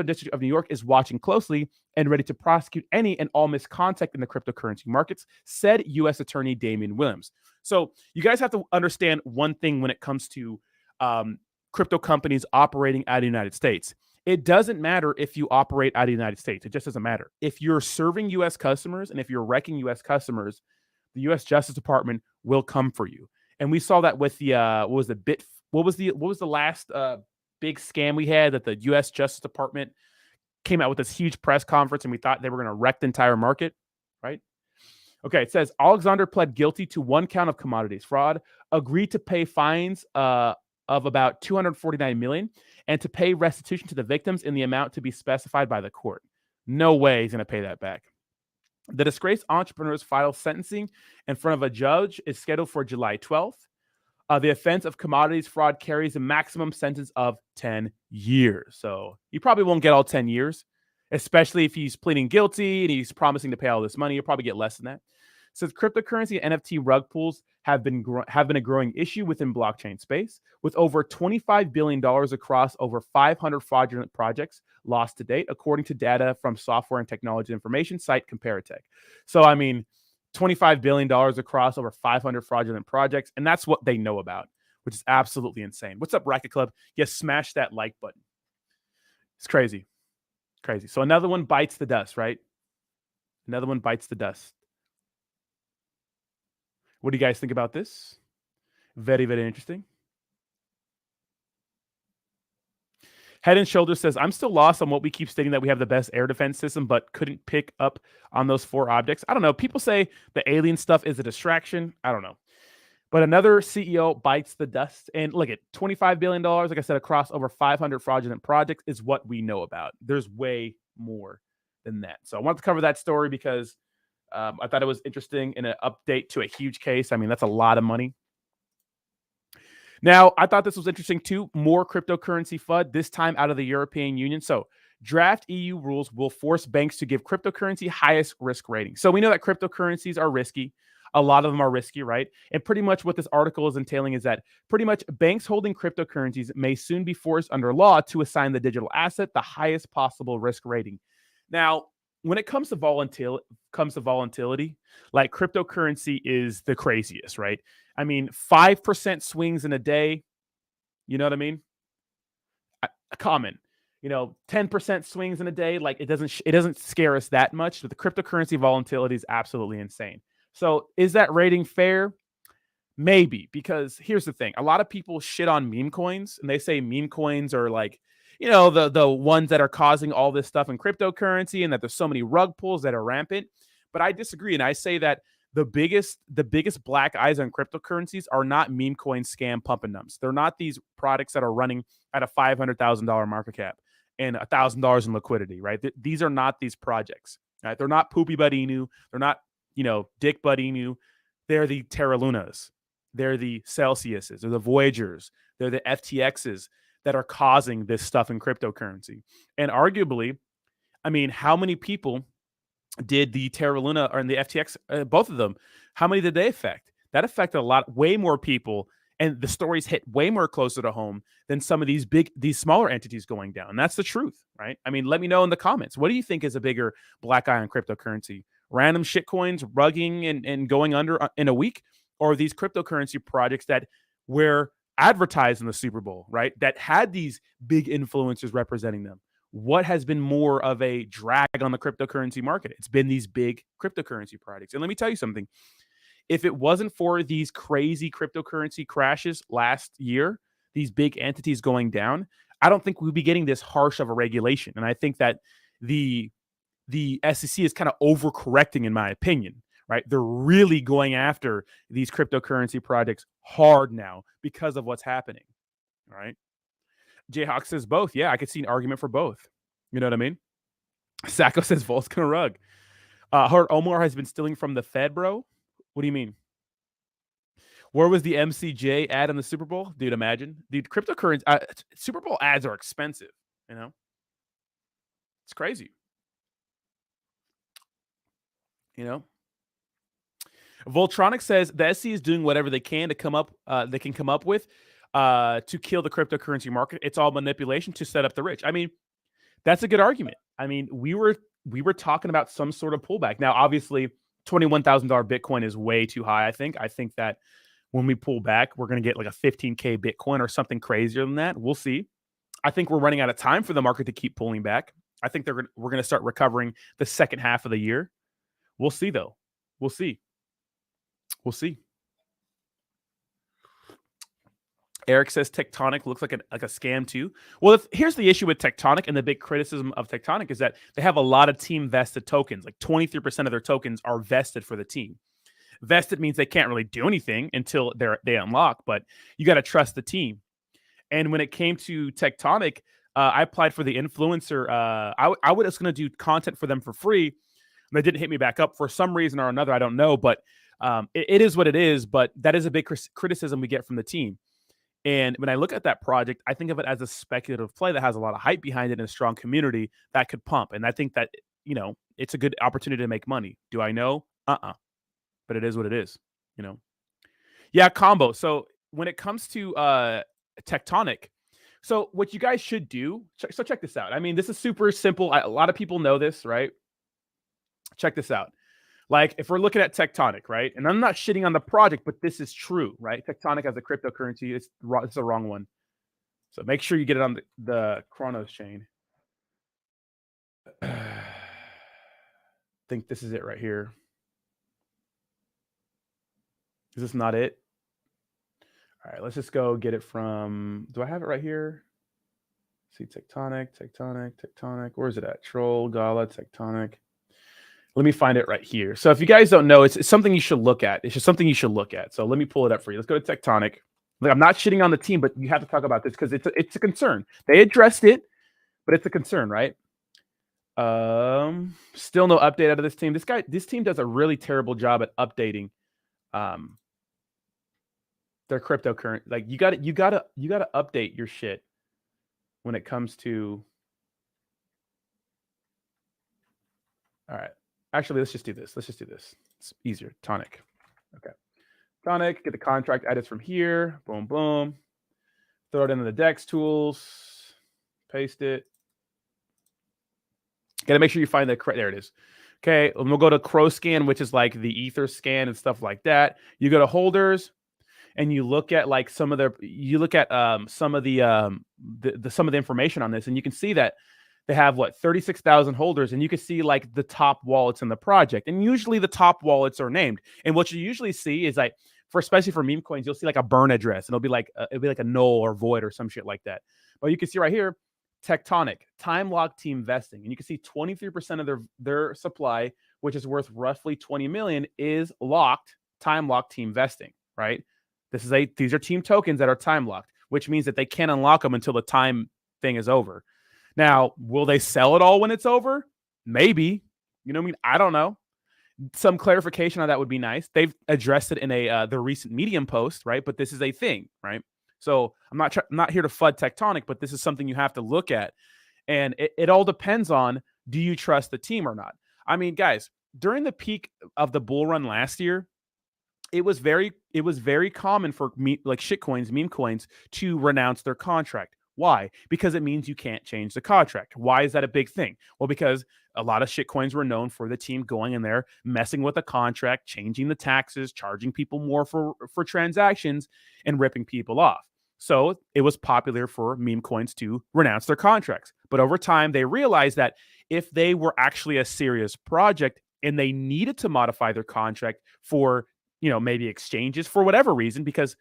District of New York is watching closely and ready to prosecute any and all misconduct in the cryptocurrency markets, said U.S. Attorney Damian Williams. So you guys have to understand one thing when it comes to crypto companies operating out of the United States. It doesn't matter if you operate out of the United States. It just doesn't matter. If you're serving U.S. customers and if you're wrecking U.S. customers, the U.S. Justice Department will come for you. And we saw that with the what was the last big scam we had, that the U.S. Justice Department came out with this huge press conference and we thought they were going to wreck the entire market, right? Okay, it says Alexander pled guilty to one count of commodities fraud, agreed to pay fines of about $249 million, and to pay restitution to the victims in the amount to be specified by the court. No way he's going to pay that back. The disgraced entrepreneur's final sentencing in front of a judge is scheduled for July 12th. The offense of commodities fraud carries a maximum sentence of 10 years. So he probably won't get all 10 years, especially if he's pleading guilty and he's promising to pay all this money. He'll probably get less than that. So cryptocurrency and NFT rug pulls have been a growing issue within blockchain space, with over $25 billion across over 500 fraudulent projects lost to date, according to data from software and technology information site Comparitech. So, I mean, $25 billion across over 500 fraudulent projects, and that's what they know about, which is absolutely insane. What's up, Racket Club? Yes, smash that like button. It's crazy. Crazy. So another one bites the dust, right? Another one bites the dust. What do you guys think about this? Very, very interesting. Head and Shoulders says, I'm still lost on what we keep stating that we have the best air defense system, but couldn't pick up on those 4 objects. I don't know. People say the alien stuff is a distraction. I don't know. But another CEO bites the dust. And look at $25 billion, like I said, across over 500 fraudulent projects is what we know about. There's way more than that. So I wanted to cover that story because I thought it was interesting in an update to a huge case. I mean, that's a lot of money. Now, I thought this was interesting too. More cryptocurrency FUD, this time out of the European Union. So, draft EU rules will force banks to give cryptocurrency highest risk rating. So, we know that cryptocurrencies are risky. A lot of them are risky, right? And pretty much what this article is entailing is that pretty much banks holding cryptocurrencies may soon be forced under law to assign the digital asset the highest possible risk rating. Now, when it comes to volatility, like cryptocurrency is the craziest, right? I mean, 5% swings in a day, you know what I mean? Common. 10% swings in a day, like it doesn't scare us that much, but the cryptocurrency volatility is absolutely insane. So, is that rating fair? Maybe, because here's the thing. A lot of people shit on meme coins and they say meme coins are like, the ones that are causing all this stuff in cryptocurrency and that there's so many rug pulls that are rampant. But I disagree. And I say that the biggest black eyes on cryptocurrencies are not meme coin scam pump and dumps. They're not these products that are running at a $500,000 market cap and $1,000 in liquidity, right? These are not these projects, right? They're not Poopy Bud Inu. They're not, Dick Bud Inu. They're the Terra Lunas. They're the Celsiuses. They're the Voyagers. They're the FTXs that are causing this stuff in cryptocurrency. And arguably, I mean, how many people did the Terra Luna or the FTX, both of them, how many did they affect? That affected a lot, way more people. And the stories hit way more closer to home than some of these smaller entities going down. And that's the truth, right? I mean, let me know in the comments. What do you think is a bigger black eye on cryptocurrency? Random shit coins rugging and going under in a week? Or these cryptocurrency projects that were advertised in the Super Bowl, right? That had these big influencers representing them. What has been more of a drag on the cryptocurrency market? It's been these big cryptocurrency projects. And let me tell you something. If it wasn't for these crazy cryptocurrency crashes last year, these big entities going down, I don't think we'd be getting this harsh of a regulation. And I think that the SEC is kind of overcorrecting, in my opinion, right? They're really going after these cryptocurrency projects hard now because of what's happening, right? Jayhawk says both. Yeah, I could see an argument for both. You know what I mean? Sacco says Volt's gonna rug. Heard Omar has been stealing from the Fed, bro. What do you mean? Where was the MCJ ad in the Super Bowl? Dude, imagine. Dude, cryptocurrency, Super Bowl ads are expensive, It's crazy. Voltronic says the SEC is doing whatever they can to come up with to kill the cryptocurrency market. It's all manipulation to set up the rich. I mean, that's a good argument. I mean, we were talking about some sort of pullback. Now, obviously, $21,000 Bitcoin is way too high. I think that when we pull back, we're going to get like a 15K Bitcoin or something crazier than that. We'll see. I think we're running out of time for the market to keep pulling back. I think we're going to start recovering the second half of the year. We'll see, though. We'll see. Eric says Tectonic looks like a scam too. Well, here's the issue with Tectonic, and the big criticism of Tectonic is that they have a lot of team vested tokens. Like 23% of their tokens are vested for the team. Vested means they can't really do anything until they unlock, but you got to trust the team. And when it came to Tectonic, I applied for the influencer. I was going to do content for them for free, and they didn't hit me back up for some reason or another. I don't know, but it is what it is. But that is a big criticism we get from the team. And when I look at that project, I think of it as a speculative play that has a lot of hype behind it and a strong community that could pump. And I think that, it's a good opportunity to make money. Do I know? But it is what it is, Yeah, combo. So when it comes to Tectonic, so what you guys should do, so check this out. I mean, this is super simple. A lot of people know this, right? Check this out. Like, if we're looking at Tectonic, right? And I'm not shitting on the project, but this is true, right? Tectonic as a cryptocurrency, it's the wrong one. So make sure you get it on the Chronos chain. I think this is it right here. Is this not it? All right, let's just go get it from, do I have it right here? See, Tectonic. Where is it at? Troll, Gala, Tectonic. Let me find it right here. So if you guys don't know, it's something you should look at. It's just something you should look at. So let me pull it up for you. Let's go to Tectonic. Like, I'm not shitting on the team, but you have to talk about this because it's a concern. They addressed it, but it's a concern, right? Still no update out of this team. This team does a really terrible job at updating They're cryptocurrency. Like you gotta update your shit when it comes to. All right. Actually, let's just do this. It's easier. Tonic. Okay. Tonic, get the contract edits from here. Boom, boom. Throw it into the DEX tools. Paste it. Got to make sure you find the correct. There it is. Okay. And we'll go to Crow Scan, which is like the Ether scan and stuff like that. You go to holders and you look at like some of the information on this, and you can see that they have 36,000 holders, and you can see like the top wallets in the project, and usually the top wallets are named. And what you usually see is like, especially for meme coins, you'll see like a burn address, and it'll be like a null or void or some shit like that. But you can see right here, Tectonic, time locked team vesting, and you can see 23% of their supply, which is worth roughly 20 million, is locked, time locked team vesting, right? These are team tokens that are time locked, which means that they can't unlock them until the time thing is over. Now, will they sell it all when it's over? Maybe. You know what I mean? I don't know. Some clarification on that would be nice. They've addressed it in the recent Medium post, right? But this is a thing, right? So I'm not here to FUD Tectonic, but this is something you have to look at. And it all depends on, do you trust the team or not? I mean, guys, during the peak of the bull run last year, it was very common for shitcoins, meme coins, to renounce their contract. Why? Because it means you can't change the contract. Why is that a big thing? Well, because a lot of shitcoins were known for the team going in there, messing with the contract, changing the taxes, charging people more for transactions, and ripping people off. So it was popular for meme coins to renounce their contracts. But over time, they realized that if they were actually a serious project and they needed to modify their contract for, maybe exchanges for whatever reason, because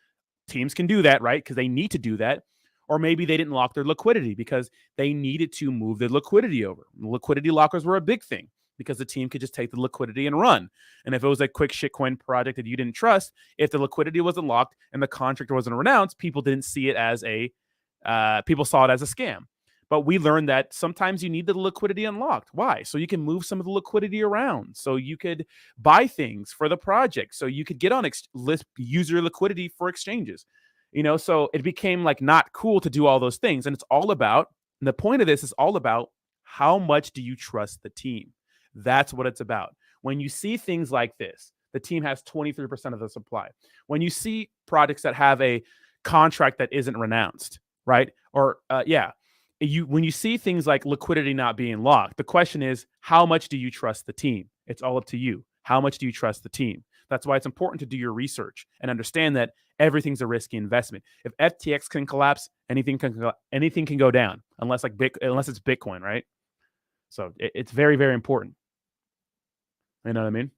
teams can do that, right? Because they need to do that. Or maybe they didn't lock their liquidity because they needed to move their liquidity over. Liquidity lockers were a big thing because the team could just take the liquidity and run. And if it was a quick shitcoin project that you didn't trust, if the liquidity wasn't locked and the contract wasn't renounced, people didn't see it as people saw it as a scam. But we learned that sometimes you need the liquidity unlocked. Why? So you can move some of the liquidity around. So you could buy things for the project. So you could get on use your liquidity for exchanges. So it became like not cool to do all those things. And the point of this is all about, how much do you trust the team? That's what it's about. When you see things like this, the team has 23% of the supply. When you see products that have a contract that isn't renounced, right? Or when you see things like liquidity not being locked, the question is, how much do you trust the team? It's all up to you. How much do you trust the team? That's why it's important to do your research and understand that everything's a risky investment. If FTX can collapse, anything can go down, unless it's Bitcoin, right? So it's very, very important. You know what I mean?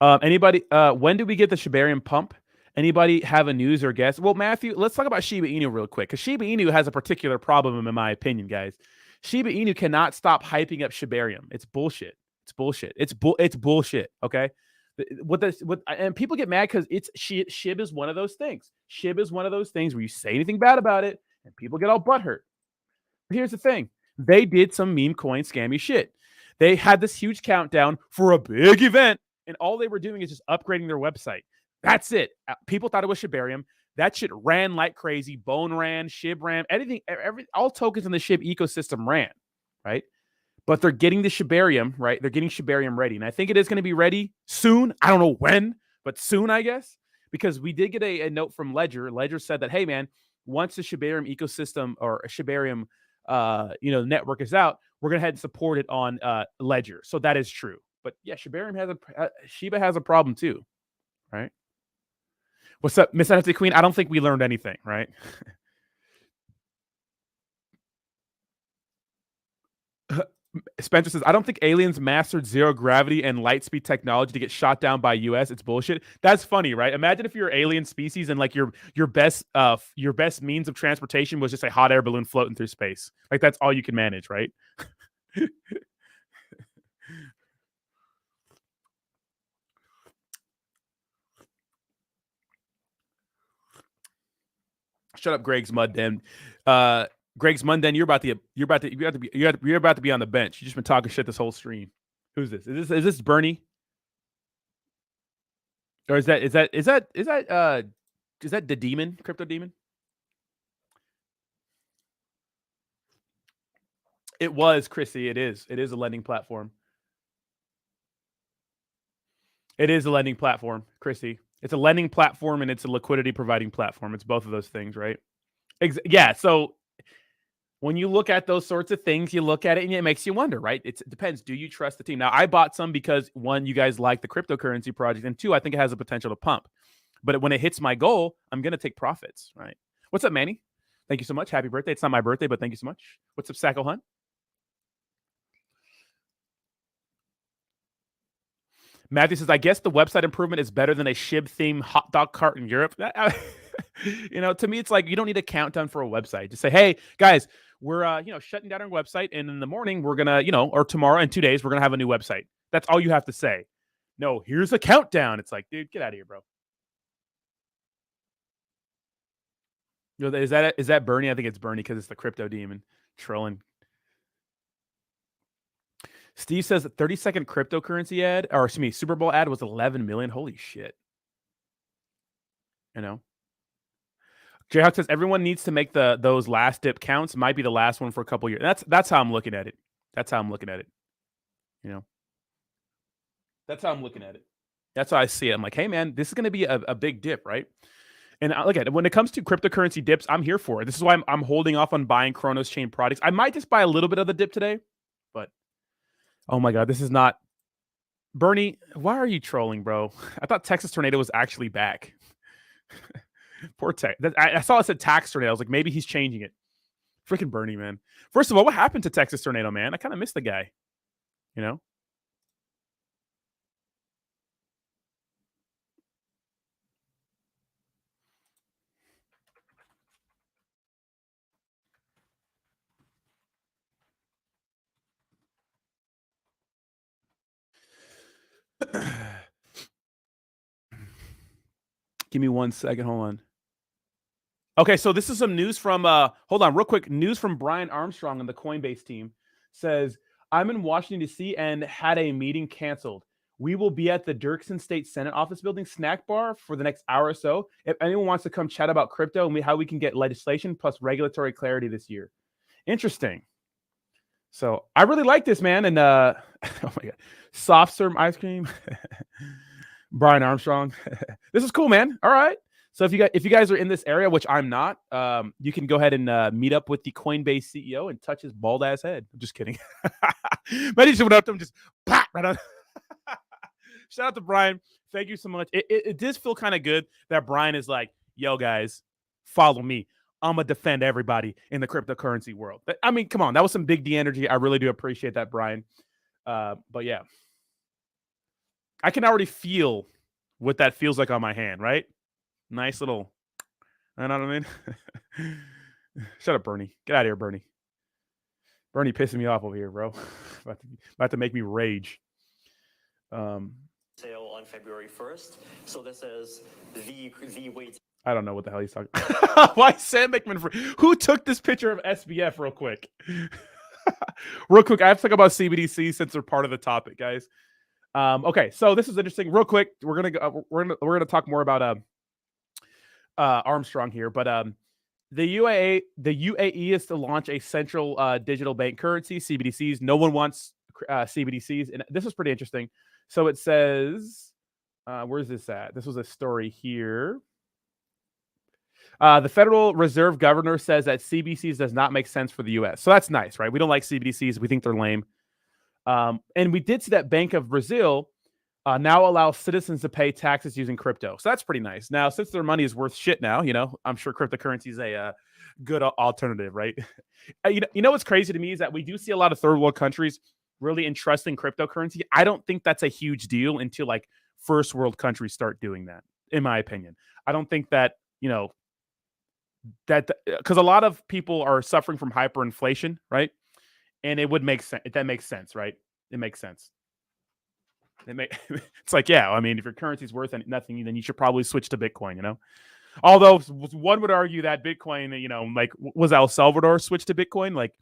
Anybody? When do we get the Shibarium pump? Anybody have a news or guess? Well, Matthew, let's talk about Shiba Inu real quick, because Shiba Inu has a particular problem, in my opinion, guys. Shiba Inu cannot stop hyping up Shibarium. It's bullshit. It's bullshit. Okay. And people get mad because Shib is one of those things. Shib is one of those things where you say anything bad about it and people get all butthurt. But here's the thing. They did some meme coin scammy shit. They had this huge countdown for a big event, and all they were doing is just upgrading their website. That's it. People thought it was Shibarium. That shit ran like crazy. Bone ran, Shib ran, all tokens in the Shib ecosystem ran, right? But they're getting the Shibarium, right? They're getting Shibarium ready. And I think it is going to be ready soon. I don't know when, but soon, I guess. Because we did get a note from Ledger. Ledger said that, hey, man, once the Shibarium ecosystem or Shibarium network is out, we're going to head and support it on Ledger. So that is true. But yeah, Shiba has a problem too, right? What's up, Miss NFT Queen? I don't think we learned anything, right? Spencer says, I don't think aliens mastered zero gravity and light speed technology to get shot down by US. It's bullshit. That's funny, right? Imagine if you're alien species and like your best means of transportation was just a hot air balloon floating through space. Like that's all you can manage, right? Shut up, Greg's mud den. Greg's Munden, you're about to be on the bench. You've just been talking shit this whole stream. Who's this? Is this Bernie? Or is that the demon, crypto demon? It was, Chrissy. It is a lending platform. It is a lending platform, Chrissy. It's a lending platform and it's a liquidity providing platform. It's both of those things, right? Yeah. So when you look at those sorts of things, you look at it and it makes you wonder, right? It depends. Do you trust the team? Now, I bought some because one, you guys like the cryptocurrency project, and two, I think it has the potential to pump. But when it hits my goal, I'm going to take profits, right? What's up, Manny? Thank you so much. Happy birthday. It's not my birthday, but thank you so much. What's up, Sacco Hunt? Matthew says, I guess the website improvement is better than a SHIB-themed hot dog cart in Europe. To me, it's like you don't need a countdown for a website. Just say, hey, guys, we're shutting down our website, and in the morning we're gonna, or tomorrow in 2 days we're gonna have a new website. That's all you have to say. No, here's a countdown. It's like, dude, get out of here, bro. Is that Bernie? I think it's Bernie because it's the crypto demon trolling. Steve says the 30-second cryptocurrency ad, or excuse me, Super Bowl ad was 11 million. Holy shit. Jayhawk says everyone needs to make those last dip counts. Might be the last one for a couple years. That's how I'm looking at it. That's how I'm looking at it. That's how I'm looking at it. That's how I see it. I'm like, hey man, this is going to be a big dip, right? And look at it. When it comes to cryptocurrency dips, I'm here for it. This is why I'm holding off on buying Chronos Chain products. I might just buy a little bit of the dip today, but oh my god, this is not Bernie. Why are you trolling, bro? I thought Texas Tornado was actually back. Poor Tech. I saw it said Tax Tornado. I was like, maybe he's changing it. Freaking Bernie, man. First of all, what happened to Texas Tornado, man? I kind of missed the guy. Give me 1 second. Hold on. Okay, so this is some news from hold on, real quick. News from Brian Armstrong and the Coinbase team says, I'm in Washington, D.C. and had a meeting canceled. We will be at the Dirksen State Senate office building snack bar for the next hour or so. If anyone wants to come chat about crypto and how we can get legislation plus regulatory clarity this year. Interesting. So I really like this, man. And oh my god, soft serve ice cream. Brian Armstrong. This is cool, man. All right. So if you guys are in this area, which I'm not, you can go ahead and meet up with the Coinbase CEO and touch his bald ass head. I'm just kidding. Maybe just went up to him, just pop right on. Shout out to Brian. Thank you so much. It does feel kind of good that Brian is like, yo, guys, follow me. I'm going to defend everybody in the cryptocurrency world. I mean, come on. That was some big D energy. I really do appreciate that, Brian. But yeah. I can already feel what that feels like on my hand, right? Nice little, you know what I mean? Shut up, Bernie. Get out of here, Bernie. Bernie pissing me off over here, bro. about to make me rage. Sale on February 1st. So this is the way. I don't know what the hell he's talking about. Why Sam McMahon? Who took this picture of SBF real quick? Real quick, I have to talk about CBDC since they're part of the topic, guys. Okay, so this is interesting. Real quick, we're gonna talk more about Armstrong here, but the UAE is to launch a central digital bank currency, CBDCs. No one wants CBDCs, and this is pretty interesting. So it says, where's this at? This was a story here. The Federal Reserve Governor says that CBDCs does not make sense for the U.S. So that's nice, right? We don't like CBDCs. We think they're lame. And we did see that Bank of Brazil now allows citizens to pay taxes using crypto. So that's pretty nice. Now, since their money is worth shit now, I'm sure cryptocurrency is a good alternative, right? You know what's crazy to me is that we do see a lot of third world countries really entrusting cryptocurrency. I don't think that's a huge deal until like first world countries start doing that, in my opinion. I don't think that, that because a lot of people are suffering from hyperinflation, right? And it would make sense. That makes sense, right? It makes sense. It's like, yeah, I mean, if your currency is worth nothing, then you should probably switch to Bitcoin, Although one would argue that Bitcoin, like was El Salvador switched to Bitcoin, like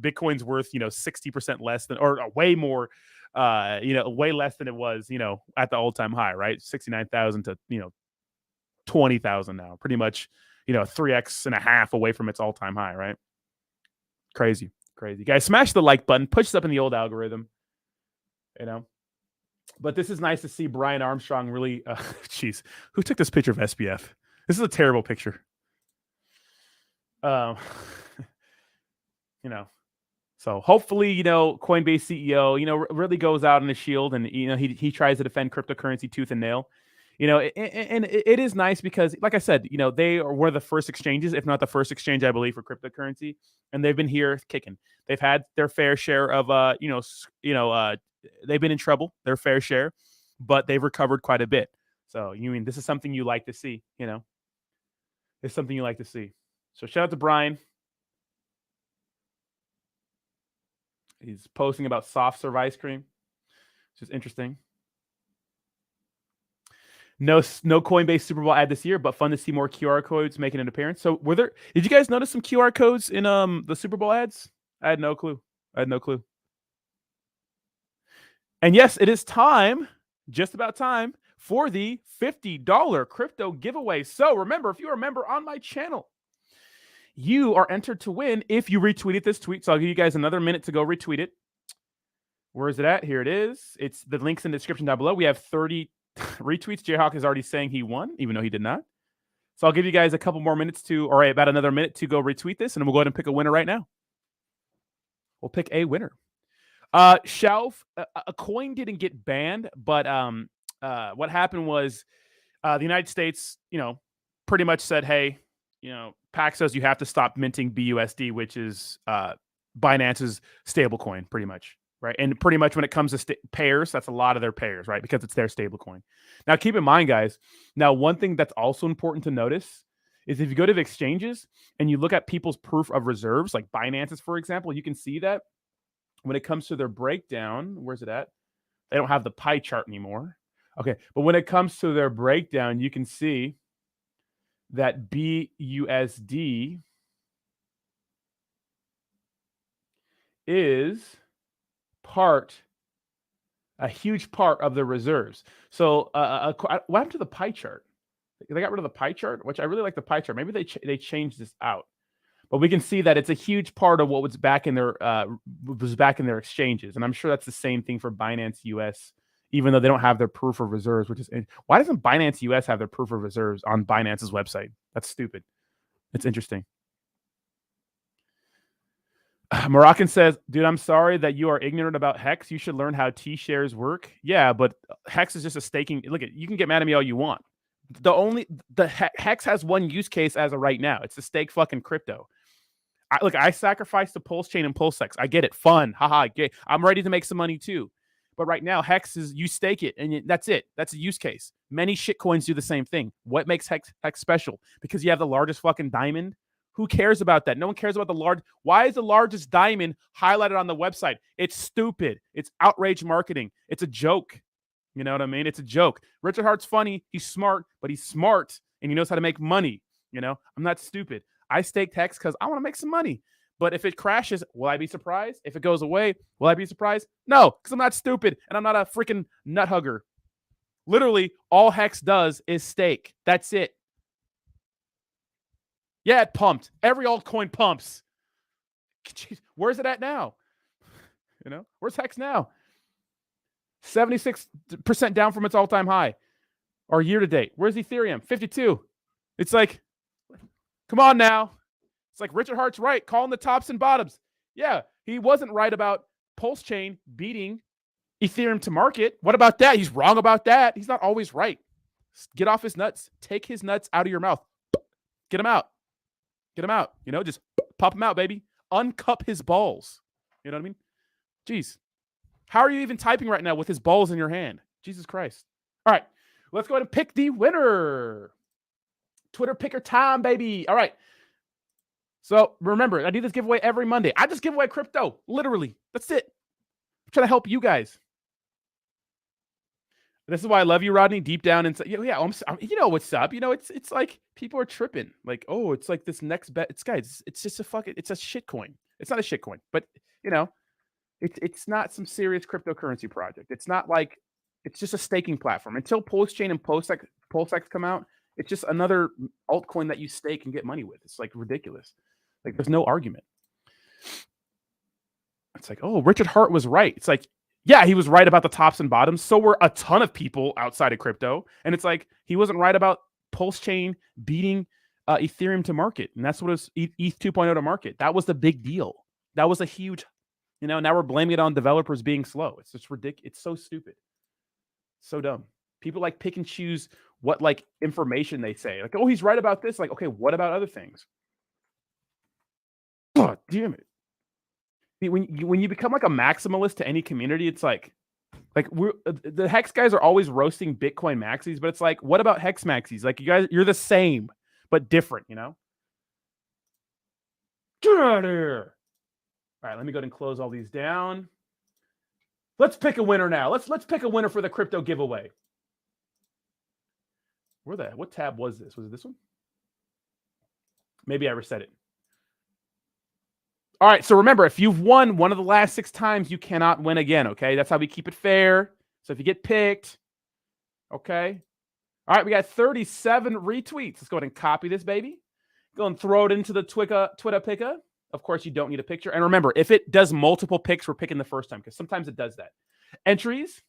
Bitcoin's worth, 60% less than, or way more, way less than it was, at the all-time high, right? 69,000 to, 20,000 now, pretty much, 3x and a half away from its all-time high, right? Crazy. Guys, smash the like button, push it up in the old algorithm, But this is nice to see Brian Armstrong really, jeez, who took this picture of SBF? This is a terrible picture. So hopefully, Coinbase CEO, really goes out on the shield and, he tries to defend cryptocurrency tooth and nail. And it is nice because, like I said, they were the first exchanges, if not the first exchange, I believe, for cryptocurrency, and they've been here kicking. They've had their fair share of, they've been in trouble, their fair share, but they've recovered quite a bit. So, this is something you like to see, It's something you like to see. So shout out to Brian. He's posting about soft serve ice cream, which is interesting. No Coinbase Super Bowl ad this year, but fun to see more QR codes making an appearance. So did you guys notice some QR codes in the Super Bowl ads? I had no clue. And yes, it is time, just about time, for the $50 crypto giveaway. So remember, if you're a member on my channel, you are entered to win if you retweeted this tweet. So I'll give you guys another minute to go retweet it. Where is it at? Here it is. It's the links in the description down below. We have 30 retweets. Jayhawk is already saying he won, even though he did not. So I'll give you guys a couple more minutes about another minute to go retweet this, and then we'll go ahead and pick a winner right now. We'll pick a winner. Shelf, a coin didn't get banned, but what happened was the United States, pretty much said, hey, Paxos, you have to stop minting BUSD, which is Binance's stablecoin, pretty much, right? And pretty much when it comes to pairs, that's a lot of their pairs, right? Because it's their stablecoin. Now, keep in mind, guys, one thing that's also important to notice is if you go to the exchanges and you look at people's proof of reserves, like Binance's, for example, you can see that when it comes to their breakdown, where's it at? They don't have the pie chart anymore. Okay, but when it comes to their breakdown, you can see that BUSD is a huge part of the reserves. So what happened to the pie chart? They got rid of the pie chart, which I really like the pie chart. Maybe they changed this out. But we can see that it's a huge part of what was back in their exchanges. And I'm sure that's the same thing for Binance US, even though they don't have their proof of reserves, why doesn't Binance US have their proof of reserves on Binance's website? That's stupid. It's interesting. Moroccan says, dude, I'm sorry that you are ignorant about Hex. You should learn how T-shares work. Yeah, but Hex is just a staking. Look, you can get mad at me all you want. Hex has one use case as of right now. It's to stake fucking crypto. I sacrificed the Pulse chain and PulseX. I get it. Fun. Haha. I'm ready to make some money too. But right now, Hex is you stake it and that's it. That's a use case. Many shitcoins do the same thing. What makes Hex special? Because you have the largest fucking diamond. Who cares about that? No one cares about the large. Why is the largest diamond highlighted on the website? It's stupid. It's outrage marketing. It's a joke. You know what I mean? It's a joke. Richard Hart's funny. He's smart, but he's smart and he knows how to make money. I'm not stupid. I staked Hex because I want to make some money. But if it crashes, will I be surprised? If it goes away, will I be surprised? No, because I'm not stupid and I'm not a freaking nut hugger. Literally, all Hex does is stake. That's it. Yeah, it pumped. Every altcoin pumps. Jeez, where's it at now? Where's Hex now? 76% down from its all-time high. Or year to date. Where's Ethereum? 52. It's like, come on now. It's like Richard Hart's right, calling the tops and bottoms. Yeah, he wasn't right about Pulse Chain beating Ethereum to market. What about that? He's wrong about that. He's not always right. Get off his nuts. Take his nuts out of your mouth. Get him out. Get him out. Just pop him out, baby. Uncup his balls. You know what I mean? Jeez. How are you even typing right now with his balls in your hand? Jesus Christ. All right. Let's go ahead and pick the winner. Twitter picker time, baby. All right. So remember, I do this giveaway every Monday. I just give away crypto. Literally. That's it. I'm trying to help you guys. This is why I love you, Rodney. Deep down inside, you know what's up. You know, it's like people are tripping. Like, oh, it's like this next bet. It's guys, it's just it's a shit coin. It's not a shit coin, but you know, it's not some serious cryptocurrency project. It's not like it's just a staking platform. Until Pulsechain and PulseX come out, it's just another altcoin that you stake and get money with. It's like ridiculous. Like there's no argument. It's like, oh, Richard Hart was right. It's like, yeah, he was right about the tops and bottoms. So were a ton of people outside of crypto. And it's like, he wasn't right about Pulsechain beating Ethereum to market. And that's what it was, ETH 2.0 to market. That was the big deal. That was a huge, now we're blaming it on developers being slow. It's just ridiculous. It's so stupid. So dumb. People like pick and choose what like information they say. Like, oh, he's right about this. Like, okay, what about other things? God damn it. When you become like a maximalist to any community, it's like the Hex guys are always roasting Bitcoin maxis, but it's like, what about Hex maxis? Like you guys, you're the same but different, you know? Get out of here. All right, let me go ahead and close all these down. Let's pick a winner now. Let's pick a winner for the crypto giveaway. What tab was this? Was it this one? Maybe I reset it. All right, so remember, if you've won one of the last 6 times, you cannot win again, okay? That's how we keep it fair. So if you get picked, okay? All right, we got 37 retweets. Let's go ahead and copy this, baby. Go and throw it into the Twitter picker. Of course, you don't need a picture. And remember, if it does multiple picks, we're picking the first time because sometimes it does that. Entries.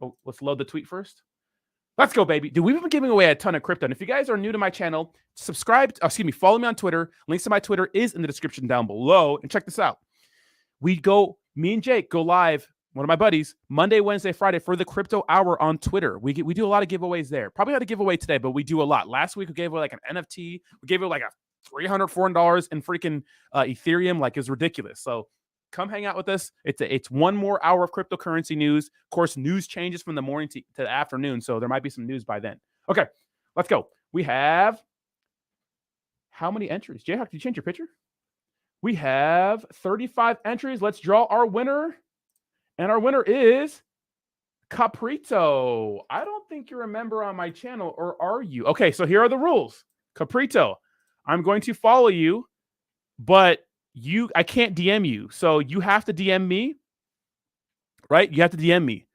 Oh, let's load the tweet first. Let's go, baby. Dude, we've been giving away a ton of crypto. And if you guys are new to my channel, follow me on Twitter. Links to my Twitter is in the description down below. And check this out. Me and Jake go live, one of my buddies, Monday, Wednesday, Friday for the crypto hour on Twitter. We do a lot of giveaways there. Probably not a giveaway today, but we do a lot. Last week, we gave away like an NFT. We gave away like a $300, $400 in freaking Ethereum. Like, it's ridiculous. So come hang out with us. It's one more hour of cryptocurrency news. Of course, news changes from the morning to the afternoon, so there might be some news by then. Okay, let's go. We have how many entries? Jayhawk, did you change your picture? We have 35 entries. Let's draw our winner. And our winner is Caprito. I don't think you're a member on my channel, or are you? Okay, so here are the rules. Caprito, I'm going to follow you, but I can't DM you. So you have to DM me, right? You have to DM me.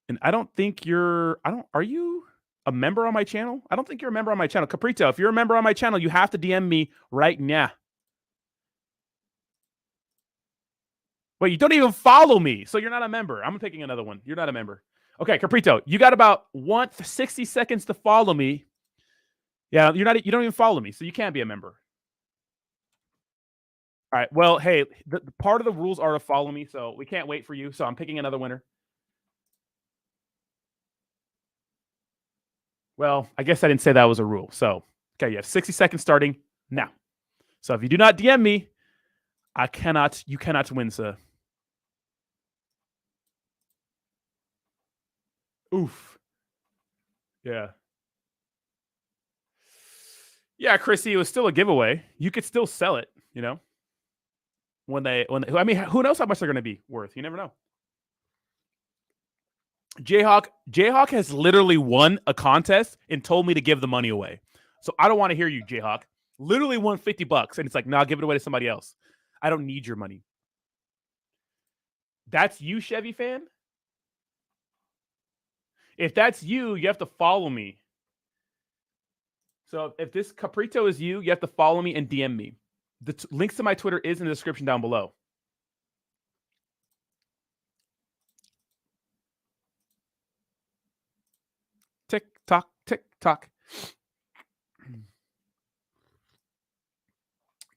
And I don't think are you a member on my channel? I don't think you're a member on my channel. Caprito, if you're a member on my channel, you have to DM me right now. Wait, you don't even follow me. So you're not a member. I'm picking another one. You're not a member. Okay, Caprito, you got about 60 seconds to follow me. Yeah, you don't even follow me, so you can't be a member. All right. Well, hey, the part of the rules are to follow me, so we can't wait for you. So I'm picking another winner. Well, I guess I didn't say that was a rule. So, okay, you have 60 seconds starting now. So if you do not DM me, you cannot win, sir. Oof. Yeah. Yeah, Chrissy, it was still a giveaway. You could still sell it, you know? I mean, who knows how much they're going to be worth? You never know. Jayhawk has literally won a contest and told me to give the money away. So I don't want to hear you, Jayhawk. Literally won $50 and it's like, nah, give it away to somebody else. I don't need your money. That's you, Chevy fan? If that's you, you have to follow me. So if this Caprito is you have to follow me and DM me. The links to my Twitter is in the description down below. Tick tock, tick tock.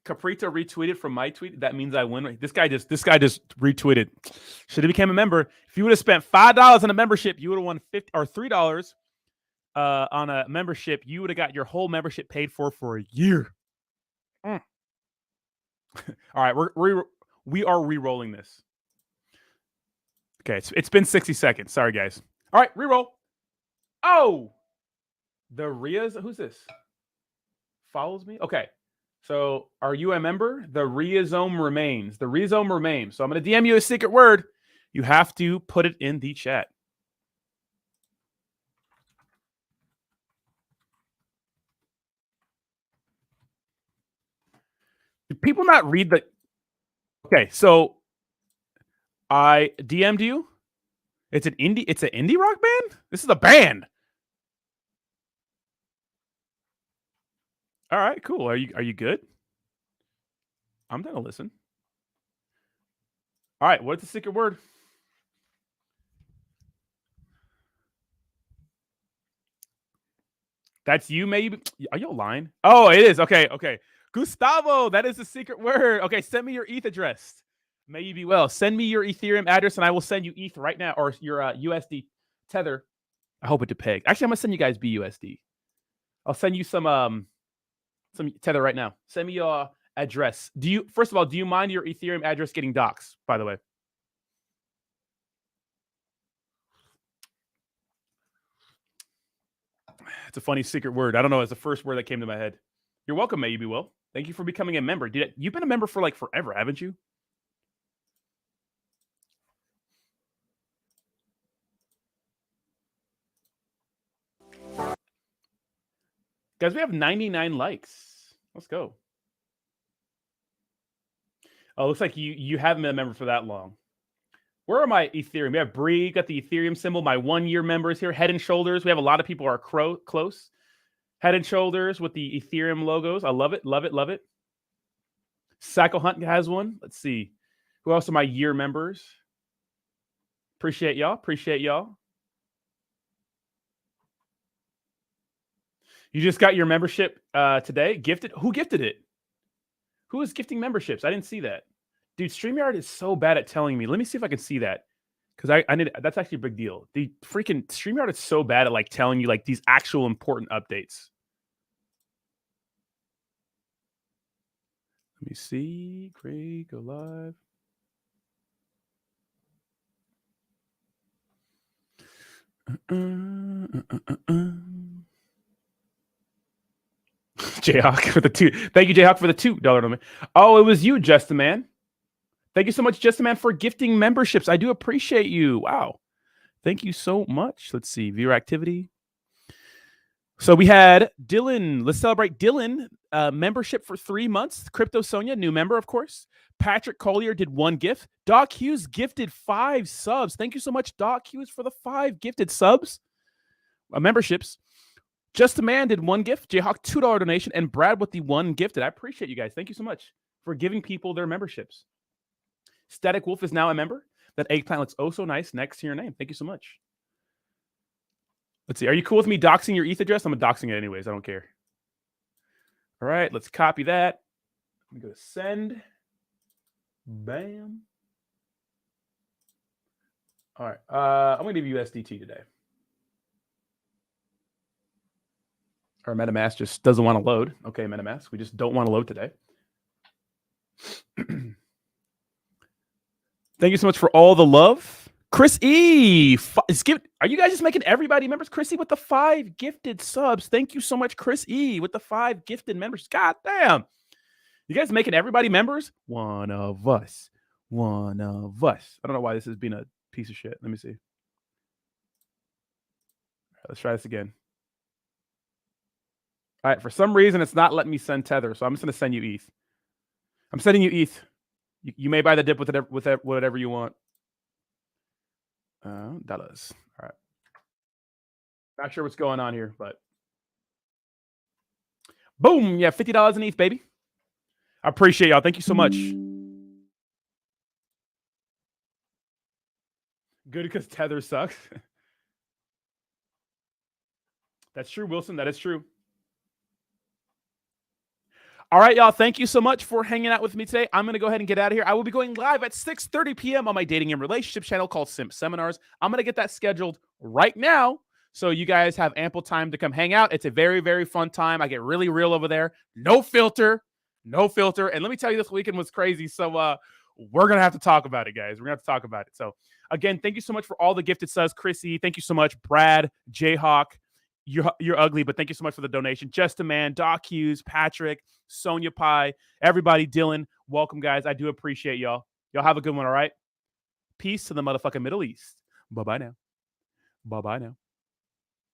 Caprito retweeted from my tweet. That means I win. This guy just retweeted. Should have became a member. If you would have spent $5 on a membership, you would have won $3 on a membership. You would have got your whole membership paid for a year. All right, we are re-rolling this. Okay, it's been 60 seconds. Sorry, guys. All right, re-roll. Oh, the Ria's. Who's this? Follows me. Okay. So, are you a member? The rhizome remains. The rhizome remains. So, I'm going to DM you a secret word. You have to put it in the chat. Do people not read the... Okay, so I DM'd you. It's an indie rock band? This is a band. All right, cool. Are you good? I'm down to listen. All right, what's the secret word? That's you, maybe? Are you lying? Oh, it is. Okay. Gustavo, that is the secret word. Okay, send me your ETH address. May you be well. Send me your Ethereum address, and I will send you ETH right now, or your USD Tether. I hope it to peg. Actually, I'm gonna send you guys BUSD. I'll send you some Tether right now. Send me your address. First of all, do you mind your Ethereum address getting doxxed, by the way? It's a funny secret word. I don't know. It's the first word that came to my head. You're welcome, May you be well. Thank you for becoming a member. You've been a member for like forever, haven't you? Guys, we have 99 likes. Let's go. Oh, looks like you haven't been a member for that long. Where are my Ethereum? We have Bree, got the Ethereum symbol. My 1 year members here. Head and Shoulders. We have a lot of people who are close. Head and Shoulders with the Ethereum logos. I love it. Love it. Love it. Cycle Hunt has one. Let's see. Who else are my year members? Appreciate y'all. Appreciate y'all. You just got your membership today. Gifted? Who gifted it? Who is gifting memberships? I didn't see that. Dude, StreamYard is so bad at telling me. Let me see if I can see that. Because I need... That's actually a big deal. The freaking StreamYard is so bad at like telling you like these actual important updates. Let me see. Great, go live. Jayhawk for the $2. Thank you, Jayhawk, for the $2 donation. Oh, it was you, Just the Man. Thank you so much, Just the Man, for gifting memberships. I do appreciate you. Wow. Thank you so much. Let's see. Viewer activity. So we had Dylan. Let's celebrate Dylan. Membership for 3 months. Crypto Sonia, new member, of course. Patrick Collier did 1 gift. Doc Hughes gifted 5 subs. Thank you so much, Doc Hughes, for the 5 gifted subs. Memberships. Just a Man did 1 gift. Jayhawk, $2 donation. And Brad with the 1 gifted. I appreciate you guys. Thank you so much for giving people their memberships. Static Wolf is now a member. That eggplant looks oh so nice next to your name. Thank you so much. Let's see. Are you cool with me doxing your ETH address? I'm doxing it anyways. I don't care. All right. Let's copy that. I'm going to send. Bam. All right. I'm going to give you USDT today. Our MetaMask just doesn't want to load. Okay, MetaMask. We just don't want to load today. Thank you so much for all the love. Chris E. Are you guys just making everybody members? Chris E with the 5 gifted subs. Thank you so much, Chris E with the 5 gifted members. God damn. You guys making everybody members? One of us. One of us. I don't know why this has been a piece of shit. Let me see. All right, let's try this again. All right. For some reason, it's not letting me send Tether. So I'm just going to send you ETH. I'm sending you ETH. You may buy the dip with whatever you want. Dollars. All right. Not sure what's going on here, but boom. Yeah, $50 in ETH, baby. I appreciate y'all. Thank you so much. Good because Tether sucks. That's true, Wilson. That is true. All right, y'all. Thank you so much for hanging out with me today. I'm going to go ahead and get out of here. I will be going live at 6:30 p.m. on my dating and relationship channel called Simp Seminars. I'm going to get that scheduled right now so you guys have ample time to come hang out. It's a very, very fun time. I get really real over there. No filter. No filter. And let me tell you, this weekend was crazy. So we're going to have to talk about it, guys. We're going to have to talk about it. So again, thank you so much for all the gifted subs. Chrissy, thank you so much. Brad, Jayhawk. You're ugly, but thank you so much for the donation. Just a Man, Doc Hughes, Patrick, Sonia Pie, everybody, Dylan. Welcome, guys. I do appreciate y'all. Y'all have a good one, all right? Peace to the motherfucking Middle East. Bye-bye now. Bye-bye now.